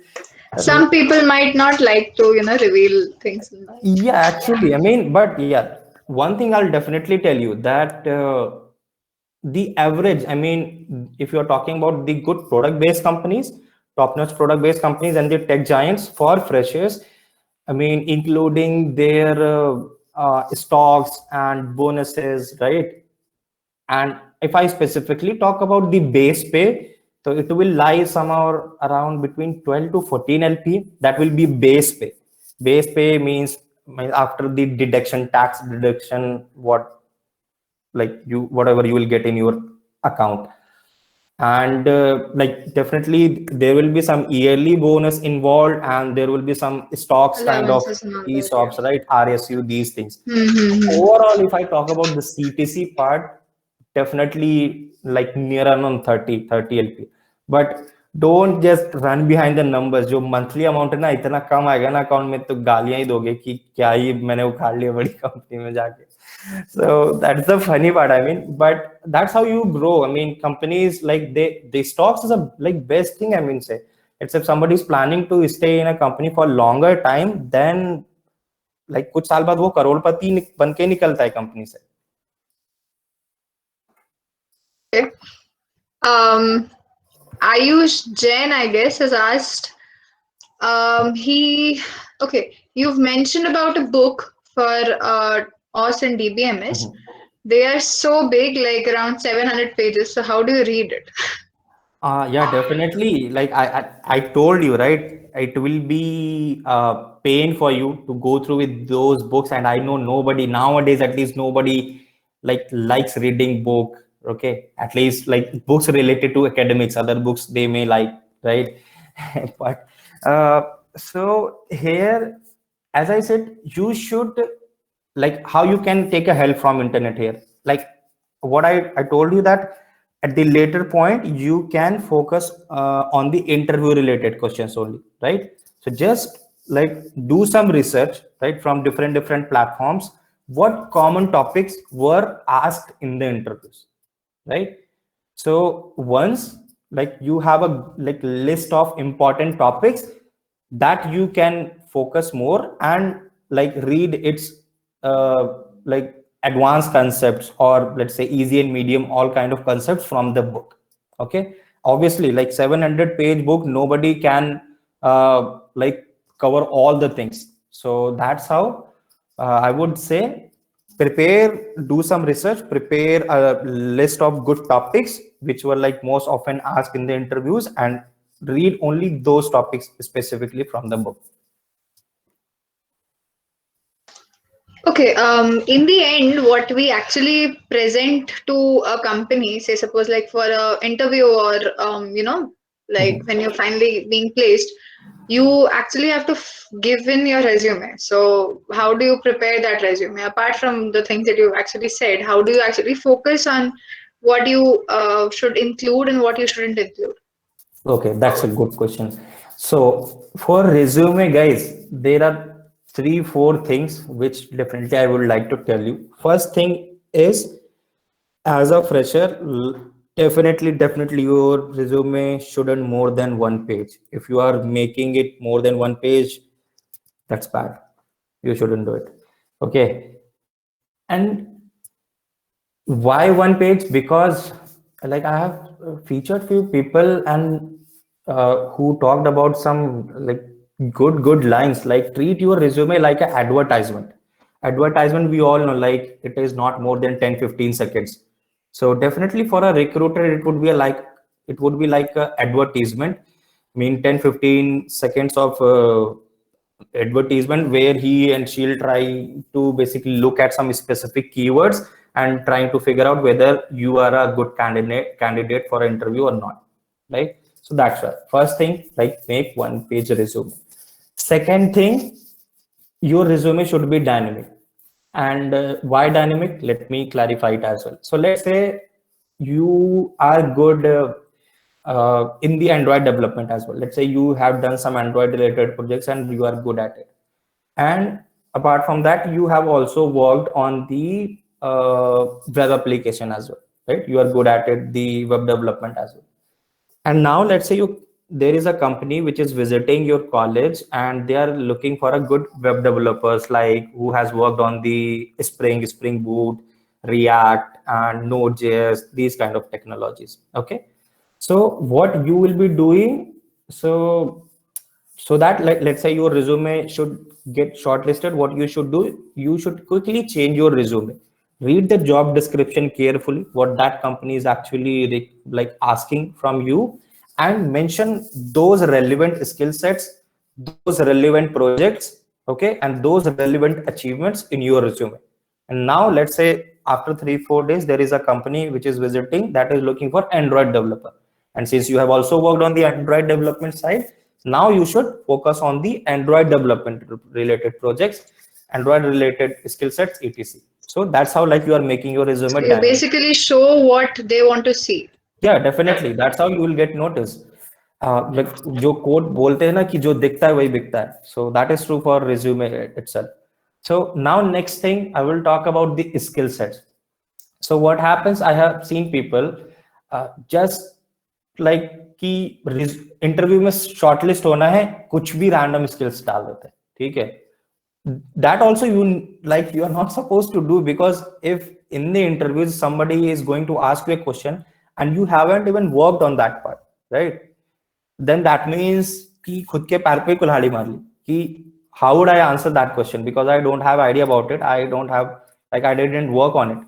Some people might not like to, reveal things in that. yeah, actually, I mean, but yeah, one thing I'll definitely tell you that the average, I mean, if you're talking about the good product based companies, top notch product based companies, and the tech giants for freshers, I mean, including their stocks and bonuses, right? And if I specifically talk about the base pay, so it will lie somewhere around between 12 to 14 LP. That will be base pay. Base pay means after the deduction, tax deduction, what like you whatever you will get in your account. And like definitely there will be some yearly bonus involved, and there will be some stocks kind of Allowances and all that, yeah. ESOPs, right? RSU, these things. Mm-hmm. Overall, if I talk about the CTC part, definitely like near around 30 LP. But don't just run behind the numbers. जो monthly amount है ना, इतना कम आएगा ना account में, तो गालियां ही दोगे कि क्या ही मैंने उखाड़ लिया बड़ी कंपनी में जाके. So that's the funny part. I mean, but that's how you grow. I mean, companies like they stocks is a like best thing. I mean, say it's if somebody is planning to stay in a company for longer time, then like कुछ साल बाद वो करोड़पति बन के निकलता है company से. Okay. Um, Ayush Jain, I guess, has asked. He okay. You've mentioned about a book for OS and DBMS. They are so big, like around 700 pages. So how do you read it? Yeah, definitely. Like I told you, right? It will be pain for you to go through with those books, and I know nobody nowadays, at least nobody like likes reading book. Okay, at least like books related to academics. Other books they may like, right? But uh, so here, as I said, you should like how you can take a help from internet here. Like what I told you that at the later point you can focus on the interview related questions only, right? So just like do some research, right, from different platforms, what common topics were asked in the interviews, right? So once like you have a like list of important topics that you can focus more and like read its like advanced concepts, or let's say easy and medium, all kind of concepts from the book. Okay, obviously like 700-page book nobody can like cover all the things. So that's how I would say prepare, do some research, prepare a list of good topics which were like most often asked in the interviews, and read only those topics specifically from the book. Okay, in the end, what we actually present to a company, say suppose like for a interview or like when you're finally being placed, you actually have to give in your resume. So how do you prepare that resume? Apart from the things that you actually said, how do you actually focus on what you should include and what you shouldn't include? Okay, that's a good question. So for resume, guys, there are three, four things which definitely I would like to tell you. First thing is, as a fresher, definitely your resume shouldn't more than one page. If you are making it more than one page, that's bad. You shouldn't do it. Okay. And why one page? Because like I have featured few people and who talked about some like good lines, like treat your resume like an advertisement. Advertisement, we all know, like it is not more than 10-15 seconds. So definitely for a recruiter it would be a like, it would be like a advertisement. I mean 10-15 seconds of advertisement where he and she'll try to basically look at some specific keywords and trying to figure out whether you are a good candidate for an interview or not, right? So that's right. First thing, like make one page resume. Second thing, your resume should be dynamic. And why dynamic? Let me clarify it as well. So let's say you are good in the Android development as well. Let's say you have done some Android related projects and you are good at it. And apart from that, you have also worked on the web application as well, right? You are good at it, the web development as well. And now let's say you, there is a company which is visiting your college and they are looking for a good web developers, like who has worked on the Spring Boot, React and Node.js, these kind of technologies. Okay. So what you will be doing, so so that like let's say your resume should get shortlisted, what you should do, you should quickly change your resume, read the job description carefully, what that company is actually like asking from you, and mention those relevant skill sets, those relevant projects, okay, and those relevant achievements in your resume. And now let's say after 3-4 days there is a company which is visiting that is looking for Android developer, and since you have also worked on the Android development side, now you should focus on the Android development related projects, Android related skill sets, etc. So that's how like you are making your resume So you dynamic. basically show what they want to see. Yeah, definitely, that's how you will get noticed. Like जो coat बोलते हैं ना कि जो दिखता है वही बिकता है, so that is true for resume itself. So now next thing I will talk about the skill sets. So what happens, I have seen people just like कि इंटरव्यू में शॉर्टलिस्ट होना है, कुछ भी रैंडम स्किल्स डाल देते हैं, ठीक है? That also you like you are not supposed to do, because if in the interviews somebody is going to ask you a question and you haven't even worked on that part, right? Then that means कि खुद के पैर पे कुल्हाड़ी मार ली कि how would I answer that question, because I don't have idea about it, I don't have, like, I didn't work on it.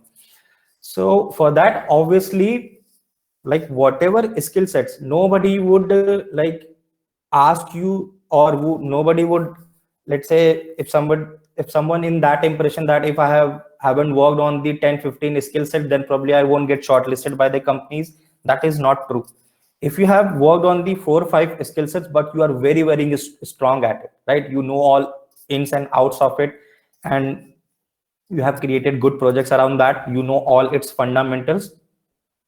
So for that, obviously, like whatever skill sets, nobody would like ask you, or nobody would, let's say, if someone in that impression that if I haven't worked on the 10-15 skill set, then probably I won't get shortlisted by the companies. That is not true. If you have worked on the 4 or 5 skill sets, but you are very very strong at it, right, you know all ins and outs of it, and you have created good projects around that, you know all its fundamentals,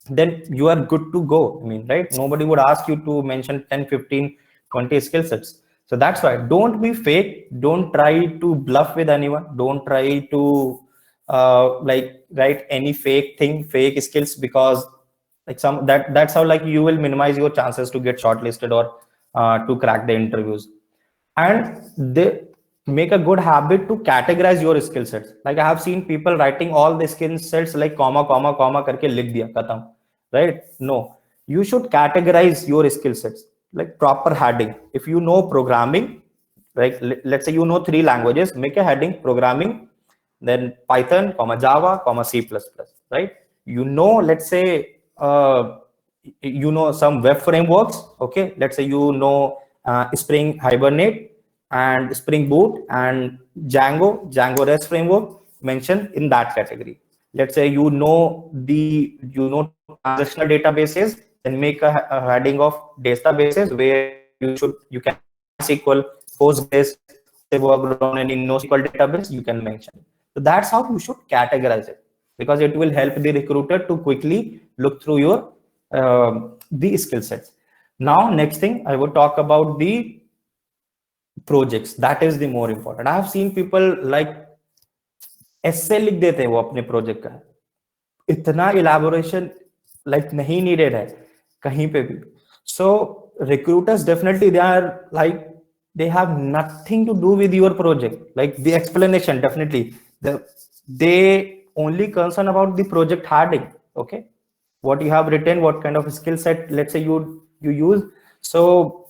then you are good to go. I mean, right? Nobody would ask you to mention 10, 15, 20 skill sets. So that's why don't be fake. Don't try to bluff with anyone. Don't try to like write any fake thing, fake skills, because like that's how like you will minimize your chances to get shortlisted or to crack the interviews. And they make a good habit to categorize your skill sets. Like I have seen people writing all the skill sets like comma comma comma करके लिख दिया खत्म, right? No, you should categorize your skill sets like proper heading. If you know programming, like let's say you know 3 languages, make a heading programming, then Python, comma Java, comma C++, right? You know, let's say you know some web frameworks, okay? Let's say you know Spring Hibernate and Spring Boot and Django REST framework, mentioned in that category. Let's say you know transactional databases, then make a heading of databases where you can mention MySQL, Postgres. Let's say worked on any NoSQL database, you can mention. So that's how you should categorize it, because it will help the recruiter to quickly look through your the skill sets. Now, next thing I would talk about the projects. That is the more important. I have seen people like essay लिख देते हैं वो अपने project का, इतना elaboration like नहीं needed है कहीं पे भी. So recruiters definitely they are like they have nothing to do with your project, like the explanation definitely they only concern about the project heading, okay, what you have written, what kind of skill set, let's say you use. So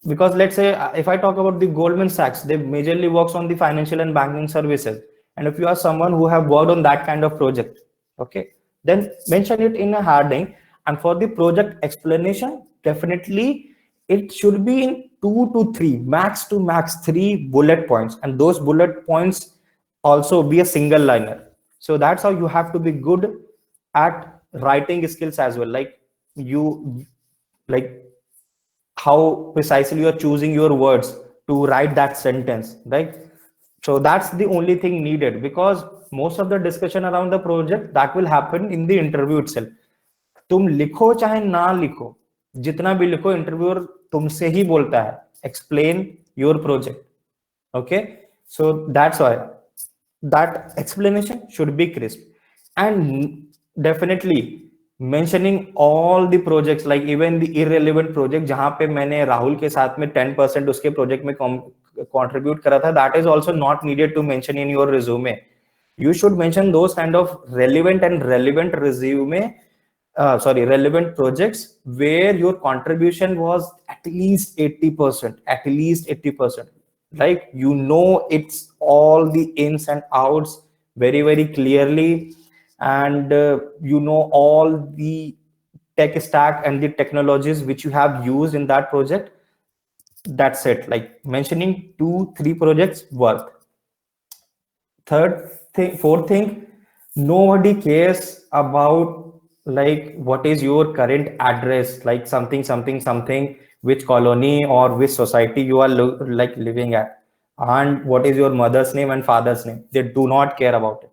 because let's say if I talk about the Goldman Sachs, they majorly works on the financial and banking services, and if you are someone who have worked on that kind of project, okay, then mention it in a heading. And for the project explanation, definitely it should be in 2 to 3, max to max 3 bullet points, and those bullet points also be a single liner. So that's how you have to be good at writing skills as well, like you like how precisely you're choosing your words to write that sentence, right? So that's the only thing needed, because most of the discussion around the project that will happen in the interview itself. तुम लिखो चाहे ना लिखो, जितना भी लिखो, interviewer तुमसे ही बोलता है explain your project, okay? So that's why that explanation should be crisp, and definitely mentioning all the projects, like even the irrelevant project जहां पे मैंने राहुल के साथ में 10% उसके प्रोजेक्ट में contribute करा था, that is also not needed to mention in your resume. You should mention those kind of relevant resume, relevant projects where your contribution was at least 80%, at least 80%. Like, you know, it's all the ins and outs very, very clearly. And you know all the tech stack and the technologies which you have used in that project. That's it. Like mentioning 2-3 projects worth. Fourth thing, nobody cares about like what is your current address, like something, which colony or which society you are like living at, and what is your mother's name and father's name. They do not care about it.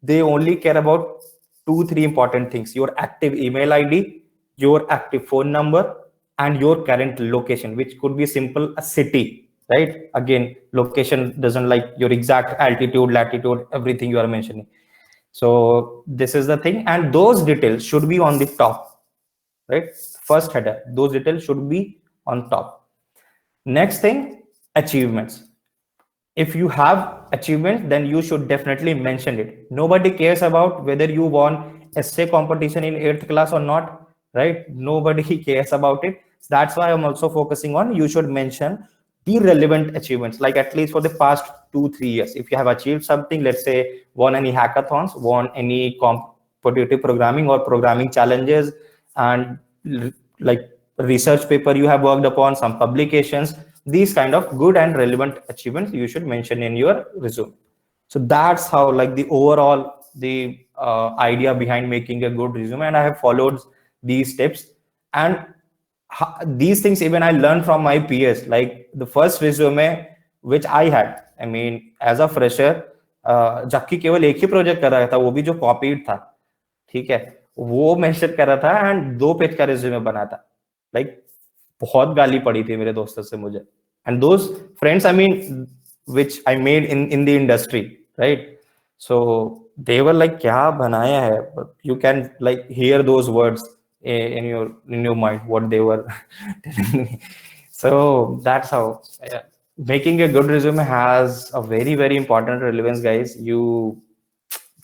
They only care about 2-3 important things: your active email ID, your active phone number, and your current location, which could be simple a city, right? Again, location doesn't like your exact altitude, latitude, everything you are mentioning. So this is the thing, and those details should be on the top, right? First header, those details should be on top. Next thing, achievements. If you have achievements, then you should definitely mention it. Nobody cares about whether you won essay competition in 8th class or not. right? Nobody cares about it. That's why I'm also focusing on you should mention the relevant achievements, like at least for the past 2 3 years. If you have achieved something, let's say won any hackathons, won any competitive programming or programming challenges, and like research paper you have worked upon, some publications, these kind of good and relevant achievements you should mention in your resume. So that's how, like, the overall the idea behind making a good resume, and I have followed these steps. And these things even I learned from my peers. Like the first resume which I had, I mean, as a fresher, जबकि केवल एक ही project कर रहा था, वो भी जो copied था, ठीक है, वो मेंशन कर रहा था एंड 2 पेज का रिज्यूमे बना था। लाइक बहुत गाली पड़ी थी मेरे दोस्तों से मुझे, and those friends, I mean, which I made in the industry, right? So they were like, "क्या बनाया है?" But you can like hear those words in your mind what they were telling me. So that's how making a good resume has a very very important relevance, guys. You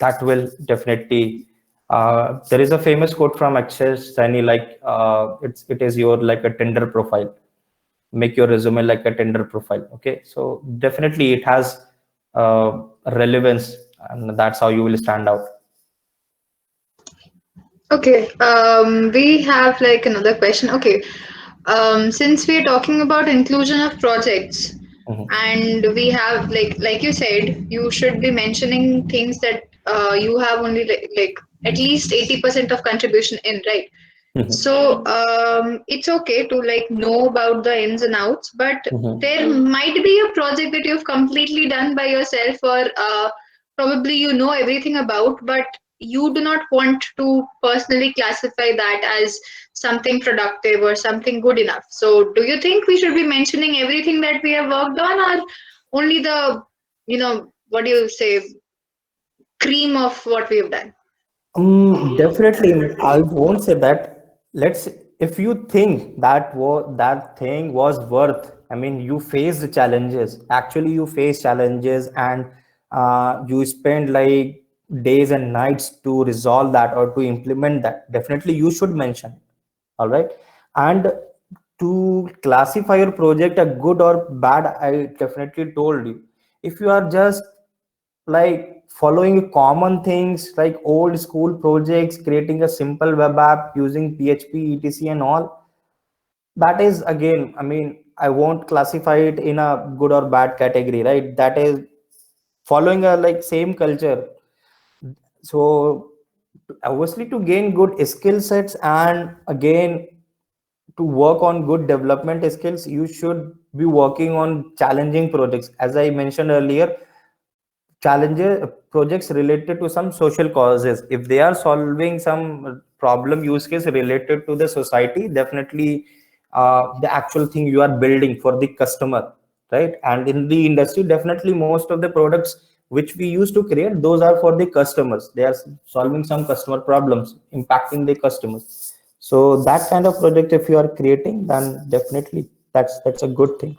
that will definitely. There is a famous quote from Access Sani, like it is your like a Tinder profile. Make your resume like a Tinder profile. Okay, so definitely it has relevance, and that's how you will stand out. Okay, we have like another question. Okay, since we're talking about inclusion of projects, Mhm. and we have like you said, you should be mentioning things that you have only like at least 80% of contribution in, right? Mhm. So it's okay to like know about the ins and outs, but Mhm. there might be a project that you've completely done by yourself, or probably you know everything about, but you do not want to personally classify that as something productive or something good enough. So do you think we should be mentioning everything that we have worked on, or only the, what do you say, cream of what we have done? Definitely, I won't say that. Let's, if you think that thing was worth. I mean, you faced challenges. Actually, you face challenges, and you spend like days and nights to resolve that or to implement that. Definitely, you should mention. All right, and to classify your project a good or bad, I definitely told you. If you are just like following common things like old school projects, creating a simple web app using PHP, etc, and all, that is again, I mean, I won't classify it in a good or bad category, right? That is following a like same culture. So obviously to gain good skill sets and again to work on good development skills, you should be working on challenging projects. As I mentioned earlier, challenges projects related to some social causes, if they are solving some problem use case related to the society, definitely the actual thing you are building for the customer, right? And in the industry, definitely most of the products which we used to create, those are for the customers. They are solving some customer problems, impacting the customers. So that kind of project if you are creating, then definitely that's a good thing.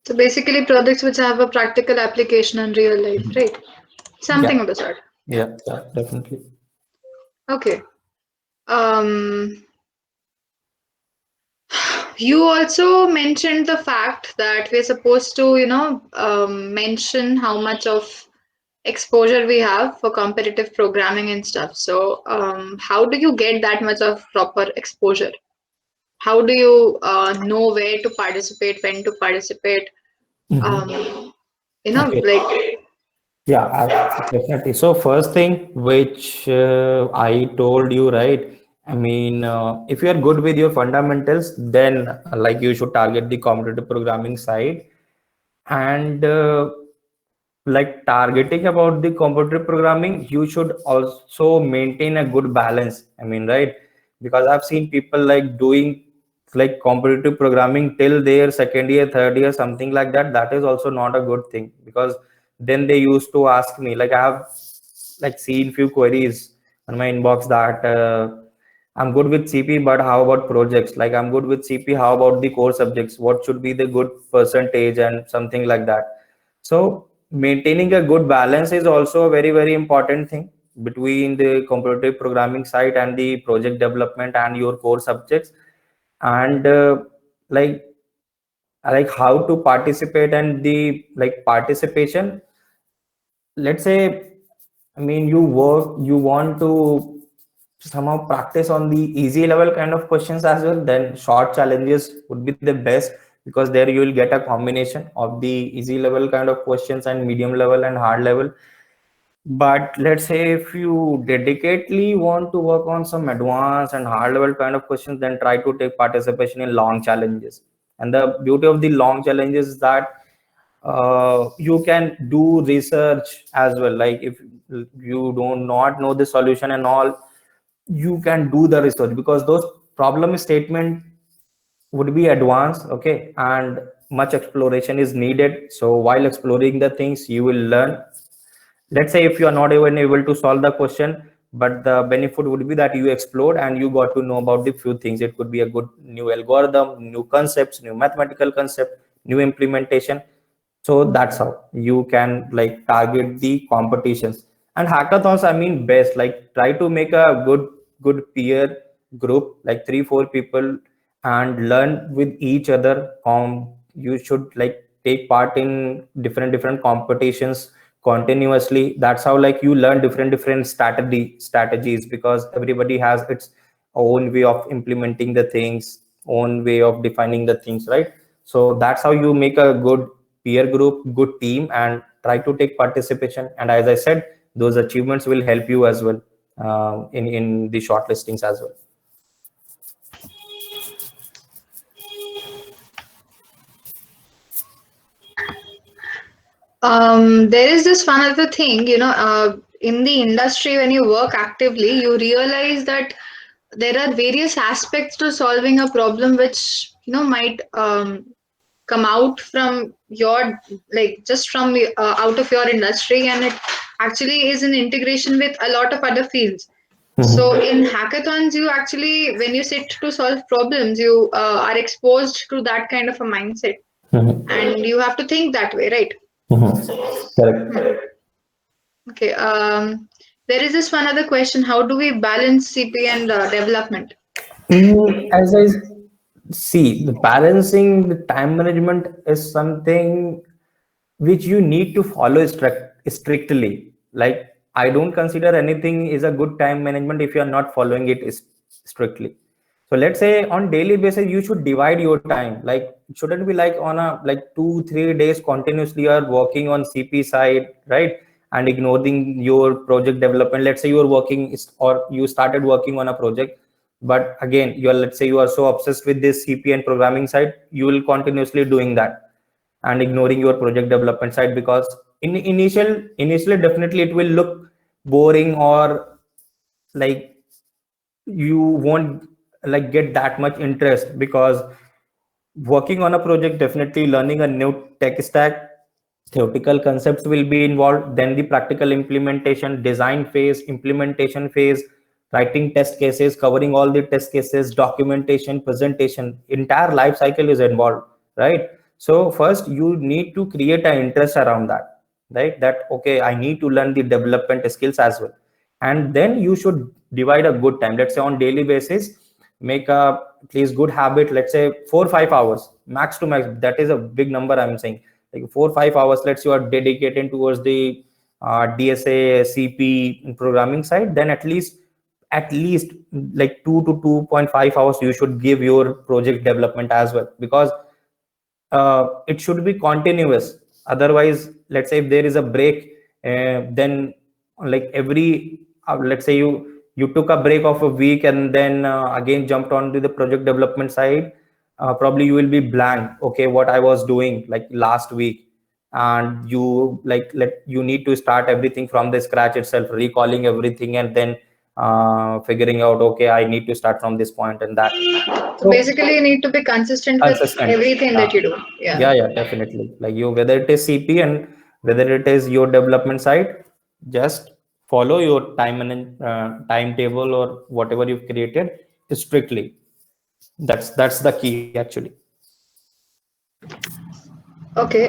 So basically, projects which have a practical application in real life, right? Yeah, Something of the sort. Yeah. yeah, definitely. Okay. Um, you also mentioned the fact that we're supposed to, mention how much of exposure we have for competitive programming and stuff. So, how do you get that much of proper exposure? How do you know where to participate, when to participate? Mhm. Um, Okay. like, Yeah, definitely. So first thing which I told you, right? I mean, if you are good with your fundamentals, then like you should target the competitive programming side, and like targeting about the competitive programming, you should also maintain a good balance. I mean, right? Because I've seen people like doing like competitive programming till their second year, third year, something like that. That is also not a good thing, because then they used to ask me, like I have like seen few queries on my inbox that I'm good with CP, but how about projects? Like I'm good with CP, how about the core subjects? What should be the good percentage and something like that? So maintaining a good balance is also a very very important thing. between the competitive programming side and the project development and your core subjects, and like how to participate and the like participation. Let's say, I mean, you want to somehow practice on the easy level kind of questions as well, then short challenges would be the best, because there you will get a combination of the easy level kind of questions and medium level and hard level. But let's say if you dedicatedly want to work on some advanced and hard level kind of questions, then try to take participation in long challenges. And the beauty of the long challenges is that you can do research as well. Like if you do not know the solution and all, you can do the research, because those problem statement would be advanced, okay, and much exploration is needed. So while exploring the things, you will learn. Let's say if you are not even able to solve the question, but the benefit would be that you explored and you got to know about the few things. It could be a good new algorithm, new concepts, new mathematical concept, new implementation. So that's how you can like target the competitions and hackathons. I mean, best like try to make a good peer group, like 3 4 people, and learn with each other. You should like take part in different competitions continuously. That's how like you learn different strategies, because everybody has its own way of implementing the things, own way of defining the things, right? So that's how you make a good peer group, good team, and try to take participation. And as I said, those achievements will help you as well in the shortlistings as well. There is this one other thing, in the industry, when you work actively, you realize that there are various aspects to solving a problem which, might come out from your, like, just from out of your industry, and it actually is in integration with a lot of other fields. So Mhm. in hackathons, you actually, when you sit to solve problems, you are exposed to that kind of a mindset, Mhm. and you have to think that way, right? Mhm. Hmm. Correct. Okay. There is this one other question. How do we balance CP and development? As I see, the balancing the time management is something which you need to follow strictly. Like I don't consider anything is a good time management if you are not following it strictly. So let's say on daily basis you should divide your time. Like it shouldn't be like on a like 2 3 days continuously you are working on CP side, right? And ignoring your project development. Let's say you are working or you started working on a project, but again you are, let's say you are so obsessed with this CP and programming side, you will continuously doing that and ignoring your project development side, because initially definitely it will look boring, or like you won't like get that much interest, because working on a project, definitely learning a new tech stack, theoretical concepts will be involved, then the practical implementation, design phase, implementation phase, writing test cases, covering all the test cases, documentation, presentation, entire life cycle is involved, right? So first you need to create an interest around that, right? That okay, I need to learn the development skills as well. And then you should divide a good time. Let's say on daily basis, make a at least good habit, let's say 4 5 hours max to max. That is a big number I'm saying. Like 4 5 hours, let's you are dedicated towards the DSA CP programming side, then at least like 2 to 2.5 hours you should give your project development as well, because it should be continuous. Otherwise, let's say if there is a break, then like every let's say you took a break of a week and then again jumped onto the project development side, probably you will be blank, okay, what I was doing like last week. And you like let you need to start everything from the scratch itself, recalling everything, and then figuring out, okay, I need to start from this point and that. So So basically, you need to be consistent with consistent. everything that Yeah. you do. Yeah. Yeah, definitely. Like you, whether it is CP and whether it is your development side, just follow your timetable or whatever you've created strictly. That's the key actually. Okay.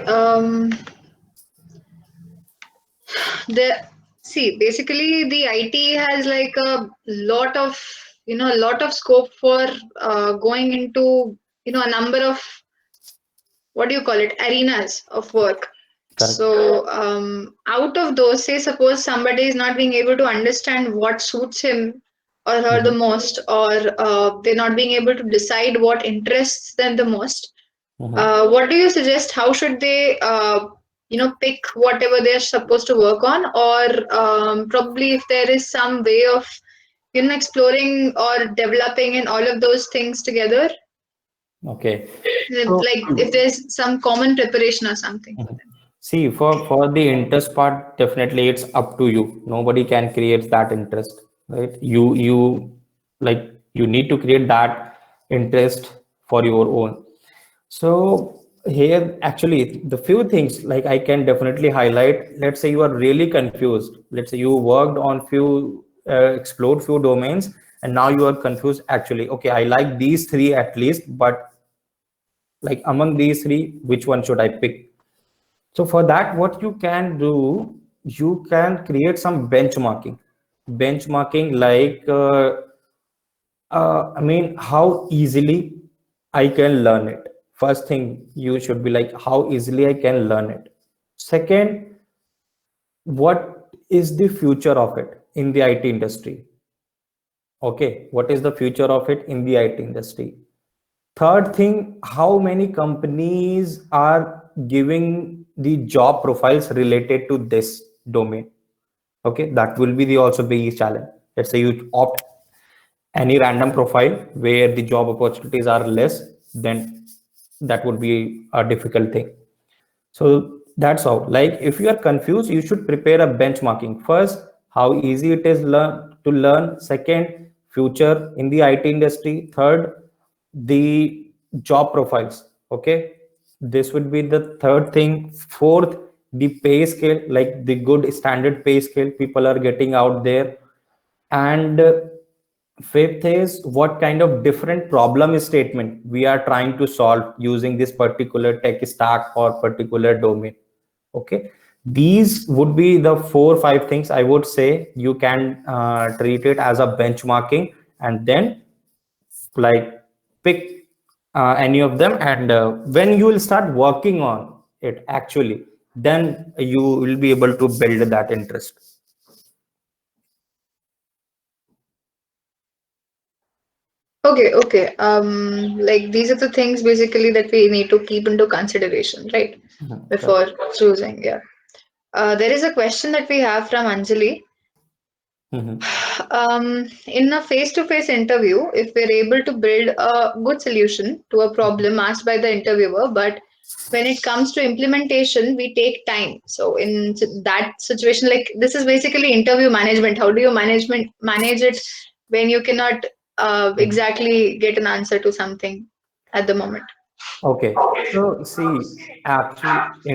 There. See, basically, the IT has like a lot of, a lot of scope for going into, a number of, what do you call it, arenas of work. Correct. So, out of those, say, suppose somebody is not being able to understand what suits him or her the Mhm. most, or they're not being able to decide what interests them the most. Mhm. What do you suggest? How should they, pick whatever they're supposed to work on, or probably if there is some way of, exploring or developing in all of those things together, Okay. So like if there's some common preparation or something for mhm. them. See, for the interest part, definitely it's up to you. Nobody can create that interest, right? Like you need to create that interest for your own. So here, actually, the few things like I can definitely highlight. Let's say you are really confused. Let's say you worked on explored few domains, and now you are confused. Actually, okay, I like these three at least, but like among these three, which one should I pick? So for that, what you can do, you can create some benchmarking. Benchmarking like, I mean, how easily I can learn it. First thing you should be like, how easily I can learn it. Second, what is the future of it in the IT industry? Okay, what is the future of it in the IT industry? Third thing, how many companies are giving the job profiles related to this domain? Okay, that will be the also be challenge. Let's say you opt any random profile where the job opportunities are less, then that would be a difficult thing. So that's how. Like if you are confused, you should prepare a benchmarking. First, how easy it is to learn. Second, future in the IT industry. Third, the job profiles. Okay, this would be the third thing. Fourth, the pay scale, like the good standard pay scale people are getting out there. And fifth is what kind of different problem statement we are trying to solve using this particular tech stack or particular domain. Okay, these would be the 4 or 5 things I would say you can treat it as a benchmarking, and then like pick any of them, and when you will start working on it actually, then you will be able to build that interest. Okay, okay. Like these are the things basically that we need to keep into consideration, right? Mhm, correct. Before choosing, yeah. There is a question that we have from Anjali. Mhm. In a face-to-face interview, if we're able to build a good solution to a problem asked by the interviewer, but when it comes to implementation, we take time. So in that situation, like this is basically interview management. How do you manage it when you cannot Mhm. exactly get an answer to something at the moment? Okay, so see, actually,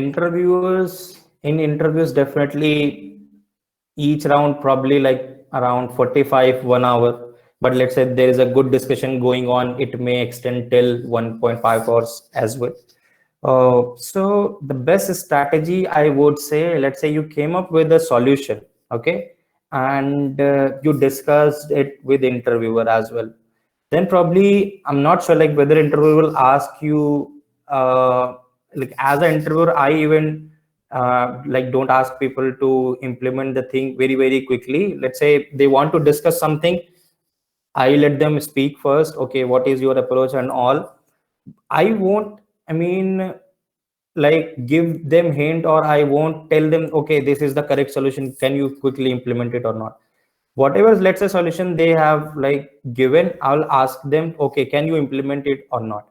interviews definitely each round probably like around 45 1 hour. But let's say there is a good discussion going on, it may extend till 1.5 hours as well. So the best strategy I would say, let's say you came up with a solution, okay, and you discussed it with interviewer as well. Then probably I'm not sure like whether interviewer will ask you like as an interviewer, I even like don't ask people to implement the thing very quickly. Let's say they want to discuss something, I let them speak first. Okay, what is your approach and all. I won't, I mean, like give them hint, or I won't tell them, okay, this is the correct solution. Can you quickly implement it or not? Whatever, let's say solution they have like given, I'll ask them, okay, can you implement it or not?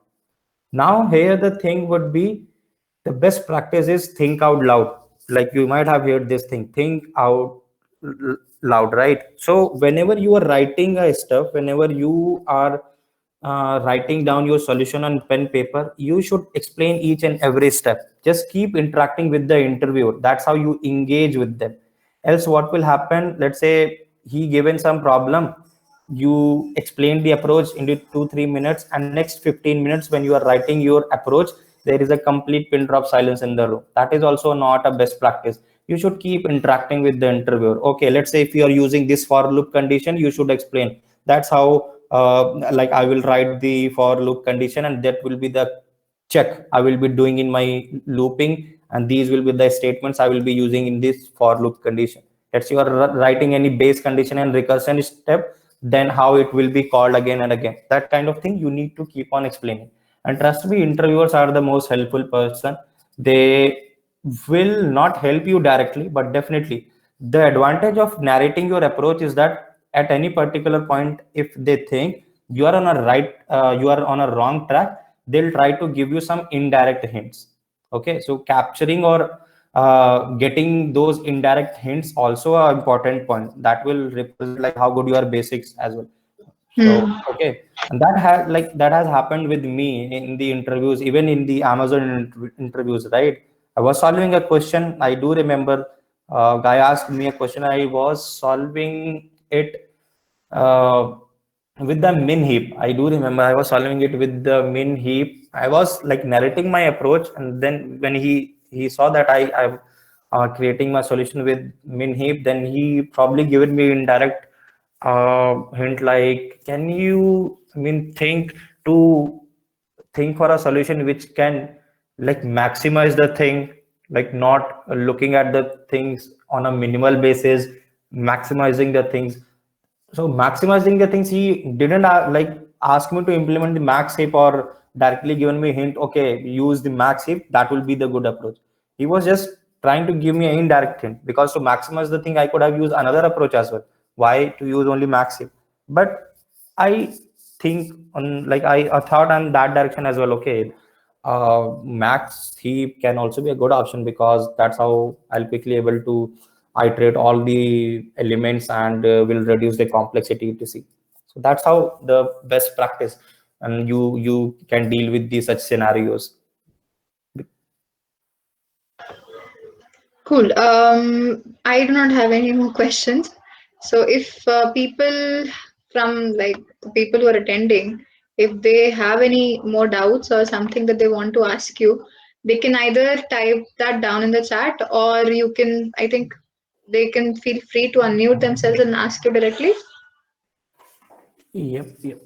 Now, here the thing would be the best practice is think out loud. Like you might have heard this thing, think out loud, right? So whenever you are writing a stuff, whenever you are writing down your solution on pen paper, you should explain each and every step. Just keep interacting with the interviewer. That's how you engage with them. Else, what will happen? Let's say he given some problem, you explain the approach into 2 3 minutes, and next 15 minutes when you are writing your approach, there is a complete pin drop silence in the room. That is also not a best practice. you should keep interacting with the interviewer. Okay, let's say if you are using this for loop condition, you should explain. That's how like I will write the for loop condition, and that will be the check I will be doing in my looping, and these will be the statements I will be using in this for loop condition. That's you are writing any base condition and recursion step, then how it will be called again and again. That kind of thing you need to keep on explaining. And trust me, interviewers are the most helpful person. They will not help you directly, but definitely the advantage of narrating your approach is that at any particular point, if they think you are on a you are on a wrong track, they'll try to give you some indirect hints. Okay, so capturing or getting those indirect hints also an important point that will represent like how good your basics as well. So Hmm. okay, and that has happened with me in the interviews, even in the Amazon interviews, right? I was solving a question. I do remember guy asked me a question. I was solving it uh, with the min heap. I do remember I was solving it with the min heap. I was like narrating my approach, and then when he saw that I'm creating my solution with min heap, then he probably given me indirect hint like, can you I mean to think for a solution which can like maximize the thing, like not looking at the things on a minimal basis, maximizing the things. So maximizing the things, he didn't like ask me to implement the max heap or directly given me a hint, okay, use the max heap, that will be the good approach. He was just trying to give me an indirect hint, because to maximize the thing I could have used another approach as well. Why to use only max heap? But I think on like I thought on that direction as well. Okay, max heap can also be a good option, because that's how I'll quickly able to iterate all the elements and will reduce the complexity to see. So that's how the best practice, and you can deal with these such scenarios. Cool. I do not have any more questions. So if people from like the people who are attending, if they have any more doubts or something that they want to ask you, they can either type that down in the chat, or you can, I think they can feel free to unmute themselves and ask you directly. Yep, yep.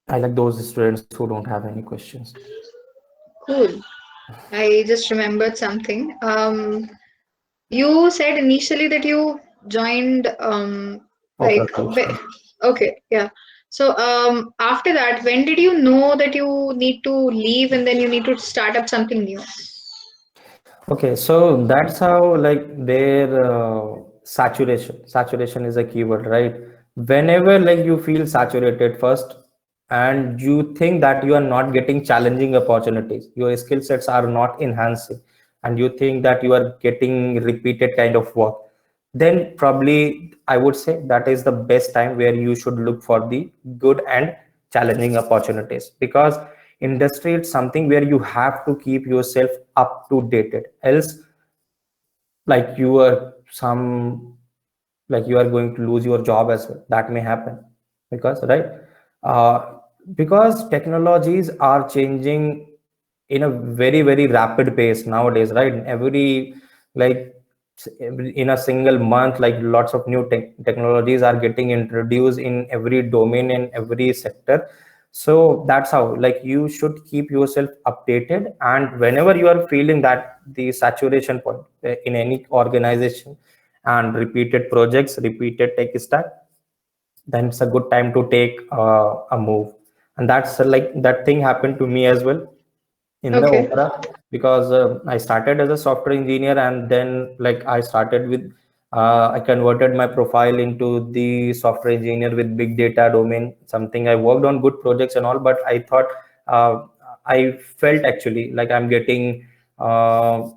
I like those students who don't have any questions. Cool. I just remembered something. You said initially that you joined Opera like solutions. okay, yeah. So after that, when did you know that you need to leave and then you need to start up something new? Okay, so that's how like their saturation is a keyword, right? Whenever like you feel saturated first, and you think that you are not getting challenging opportunities, your skill sets are not enhancing, and you think that you are getting repeated kind of work, then probably I would say that is the best time where you should look for the good and challenging opportunities, because industry is something where you have to keep yourself up to dated, else like you are some like you are going to lose your job as well. That may happen, because right, uh, because technologies are changing in a very rapid pace nowadays, right? Every like in a single month, like lots of new technologies are getting introduced in every domain and every sector. So that's how like you should keep yourself updated, and whenever you are feeling that the saturation point in any organization and repeated projects, repeated tech stack, then it's a good time to take a move. And that's like that thing happened to me as well in the Okay. Opera, because I started as a software engineer, and then like I started with I converted my profile into the software engineer with big data domain, something I worked on good projects and all, but I thought uh, I felt actually like I'm getting uh,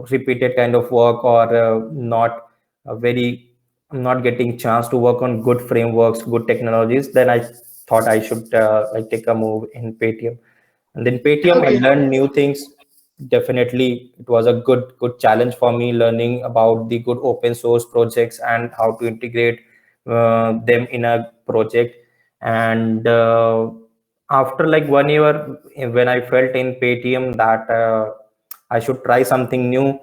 repeated kind of work, or not a very I'm not getting chance to work on good frameworks, good technologies. Then I thought I should like take a move in Paytm. And then Paytm, I Okay. learned new things. Definitely, it was a good challenge for me learning about the good open source projects and how to integrate them in a project. And after like 1 year, when I felt in Paytm that I should try something new,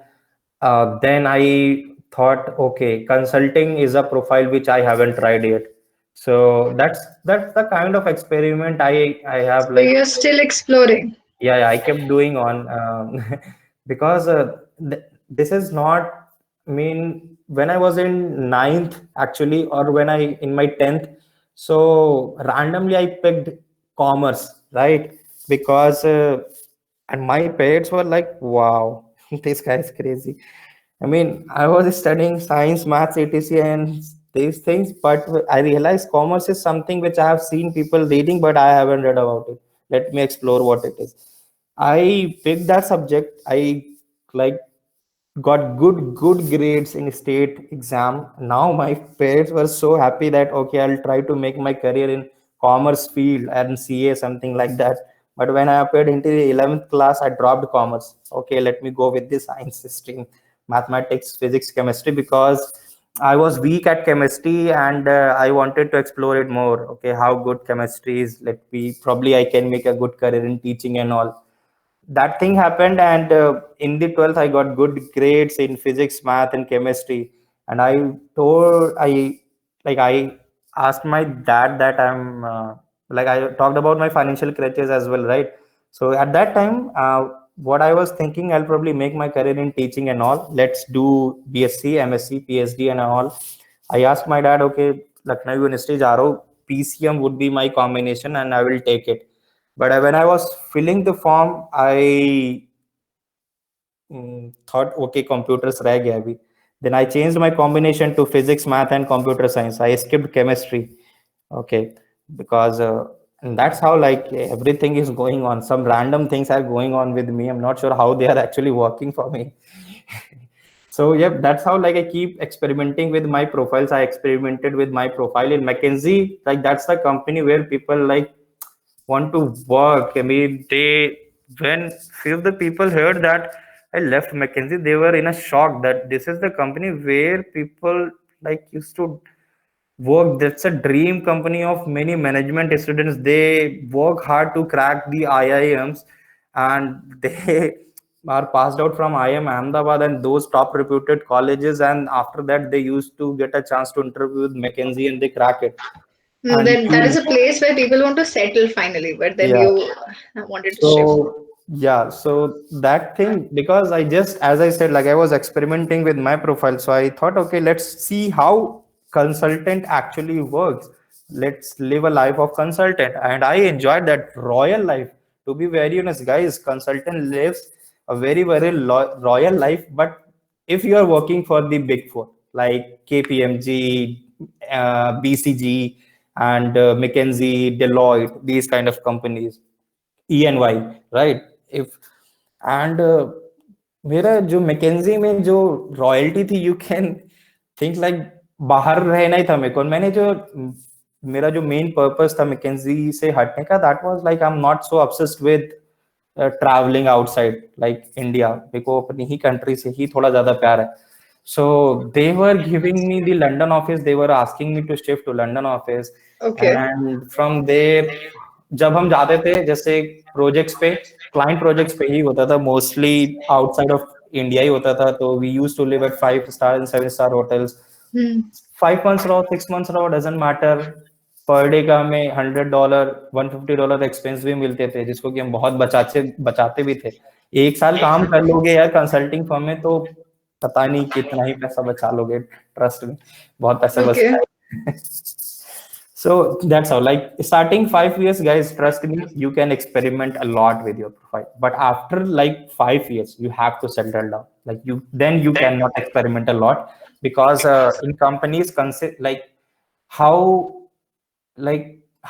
then I thought, okay, consulting is a profile which I haven't tried yet. So that's the kind of experiment I have So like. you're still exploring. Yeah, I kept doing on because this is not mean when I was in ninth actually, or when I in my 10th. So randomly I picked commerce, right? Because and my parents were like, wow, this guy is crazy. I mean, I was studying science, maths, etc., and these things, but I realized commerce is something which I have seen people reading, but I haven't read about it. Let me explore what it is. I picked that subject. I like got good grades in state exam. Now my parents were so happy that okay, I'll try to make my career in commerce field and CA something like that. But when I appeared into the 11th class, I dropped commerce. Okay, let me go with the science stream, mathematics, physics, chemistry, because I was weak at chemistry and I wanted to explore it more. Okay, how good chemistry is. Let me probably I can make a good career in teaching and all. That thing happened, and in the 12th I got good grades in physics, math, and chemistry. And I asked my dad that I'm like I talked about my financial crutches as well, right? So at that time, what I was thinking, I'll probably make my career in teaching and all. Let's do BSc, MSc, PhD and all. I asked my dad, okay, Lucknow University जा रहा हूँ, PCM would be my combination and I will take it. But when I was filling the form, I thought, okay, computers रह गया अभी. Then I changed my combination to physics, math, and computer science. I skipped chemistry. Okay, because and that's how like everything is going on. Some random things are going on with me. I'm not sure how they are actually working for me. So yeah, that's how like I keep experimenting with my profiles. I experimented with my profile in McKinsey. Like that's the company where people like want to work. I mean, they when few of the people heard that I left McKinsey, they were in a shock that this is the company where people like used to work. That's a dream company of many management students. They work hard to crack the IIMs, and they are passed out from IIM Ahmedabad and those top reputed colleges. And after that, they used to get a chance to interview with McKinsey and they crack it. And That is a place where people want to settle finally, but then yeah, you wanted to shift. so yeah, so that thing, because I just, as I said, like I was experimenting with my profile, so I thought, okay, let's see how consultant actually works. Let's live a life of consultant, and I enjoyed that royal life. To be very honest, guys, consultant lives a very royal life. But if you are working for the big four like KPMG, BCG, and McKinsey, Deloitte, these kind of companies, ENY, right? If and मेरा जो McKenzie में जो royalty थी, you can think like बाहर रहना ही था मेरे को. मैंने जो मेरा जो मेन पर्पस था मैकेंजी से हटने का, that was like I am not so obsessed with travelling outside like India. मेरे को अपनी ही कंट्री से ही थोड़ा ज्यादा प्यार है. So they were giving me the London office. They were asking me to shift to London office. Okay. And from there, जब हम जाते थे जैसे प्रोजेक्ट्स पे, क्लाइंट प्रोजेक्ट्स पे ही होता था, मोस्टली आउटसाइड ऑफ इंडिया ही होता था. तो we use to live at 5 star and 7 star hotels. Hmm. 5 months रहो, 6 months रहो, डजेंट मैटर. पर डे का हमें $100, $150 एक्सपेंस भी मिलते थे, जिसको कि हम बहुत बचाते बचाते भी थे. 1 साल काम कर लोगे यार कंसल्टिंग फर्म में, तो पता नहीं कितना ही पैसा बचा लोगे. ट्रस्ट में बहुत पैसा बचता Okay. है. So that's how, like starting 5 years, guys, trust me, you can experiment a lot with your profile. But after like 5 years, you have to settle down. Like then you cannot experiment a lot, because in companies, like how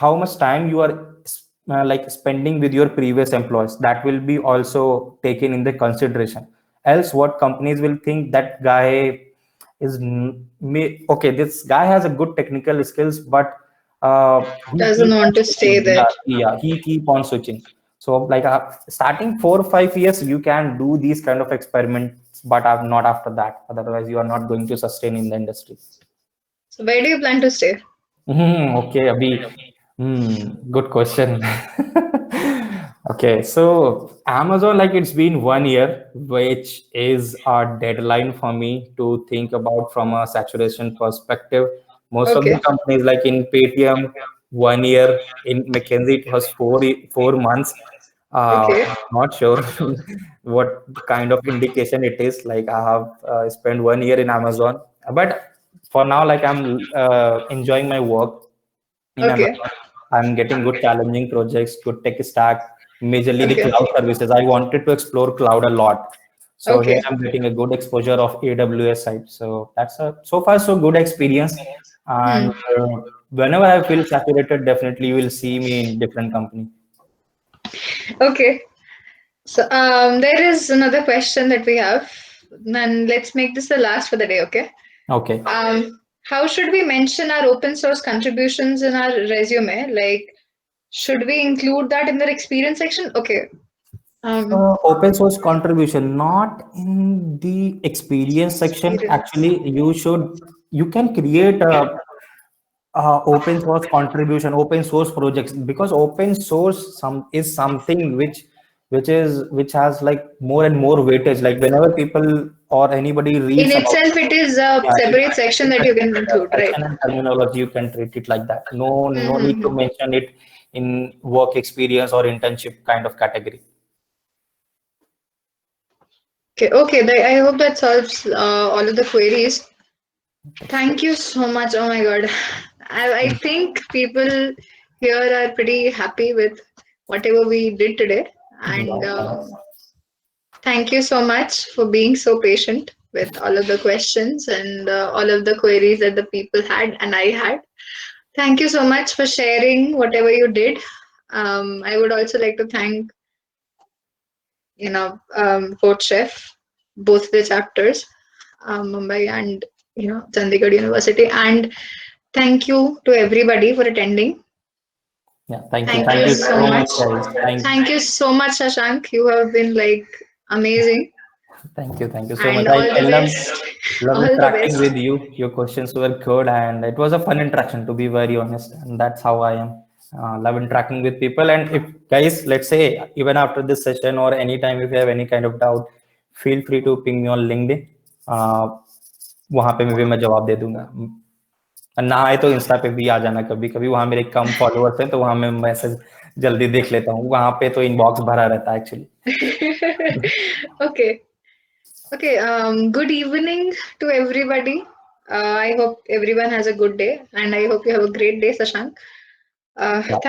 how much time you are like spending with your previous employees, that will be also taken in the consideration. Else what companies will think, that guy is okay, this guy has a good technical skills, but he Doesn't keep on want to stay switching. there. Yeah, he keep on switching. So like starting 4 or 5 years, you can do these kind of experiments, but not after that. Otherwise, you are not going to sustain in the industry. So where do you plan to stay? Okay, Abhi. Good question. Okay, so Amazon, like it's been 1 year, which is a deadline for me to think about from a saturation perspective. Most of the Okay. companies, like in Paytm, 1 year. In McKinsey, it was 4 months. Okay. Not sure what kind of indication it is. Like I have spent 1 year in Amazon, but for now, like I'm enjoying my work in Okay. Amazon. I'm getting good challenging projects, good tech stack, majorly the Okay. cloud services. I wanted to explore cloud a lot. So here Okay. I'm getting a good exposure of AWS side. So that's a so far so good experience. Hmm. And whenever I feel saturated, definitely you will see me in different company. Okay. So there is another question that we have, and let's make this the last for the day. Okay. Okay. How should we mention our open source contributions in our resume? Like, should we include that in the experience section? Okay. Open source contribution, not in the experience section. Experience. Actually, you can create a open source contribution, open source projects, because open source is something which has like more and more weightage. Like whenever people or anybody In reads about itself, it is a yeah, separate section it's that a you can include, right? section and terminology, you can treat it like that. No need to Mm-hmm. mention it in work experience or internship kind of category. Okay, okay. I hope that solves all of the queries. Thank you so much. Oh my God. I think people here are pretty happy with whatever we did today. And Wow, thanks. thank you so much for being so patient with all of the questions and all of the queries that the people had and I had. Thank you so much for sharing whatever you did. I would also like to thank, Coach Chef, both the chapters, Mumbai and, Chandigarh University. And thank you to everybody for attending. Yeah, Thank thank you you so so much, much. guys. Thank you so much, Shashank. You have been like amazing. Thank you so much. And I, all I the love best. love All the interacting best. with you. Your questions were good, and it was a fun interaction, to be very honest. And that's how I am. Love interacting with people. And if guys, let's say even after this session or anytime if you have any kind of doubt, feel free to ping me on LinkedIn. Uh, वहां पे मैं जवाब दे दूंगा. ना आए तो Insta पे भी आ जाना कभी कभी. वहां मेरे कम फॉलोअर्स हैं तो वहां मैं मैसेज जल्दी देख लेता हूँ. वहां पे तो इनबॉक्स भरा रहता है actually. Okay. Okay. Good evening to everybody. I hope everyone has a good day, and I hope you have a great day, Sashank.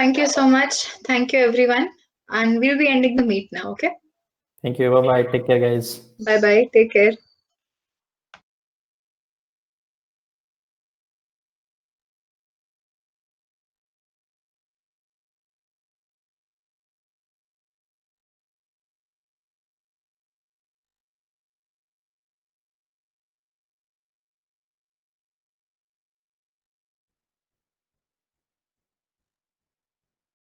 Thank you so much. Thank you, everyone. And we'll be ending the meet now. Okay. Thank you. Bye bye. Take care, guys. Bye bye. Take care.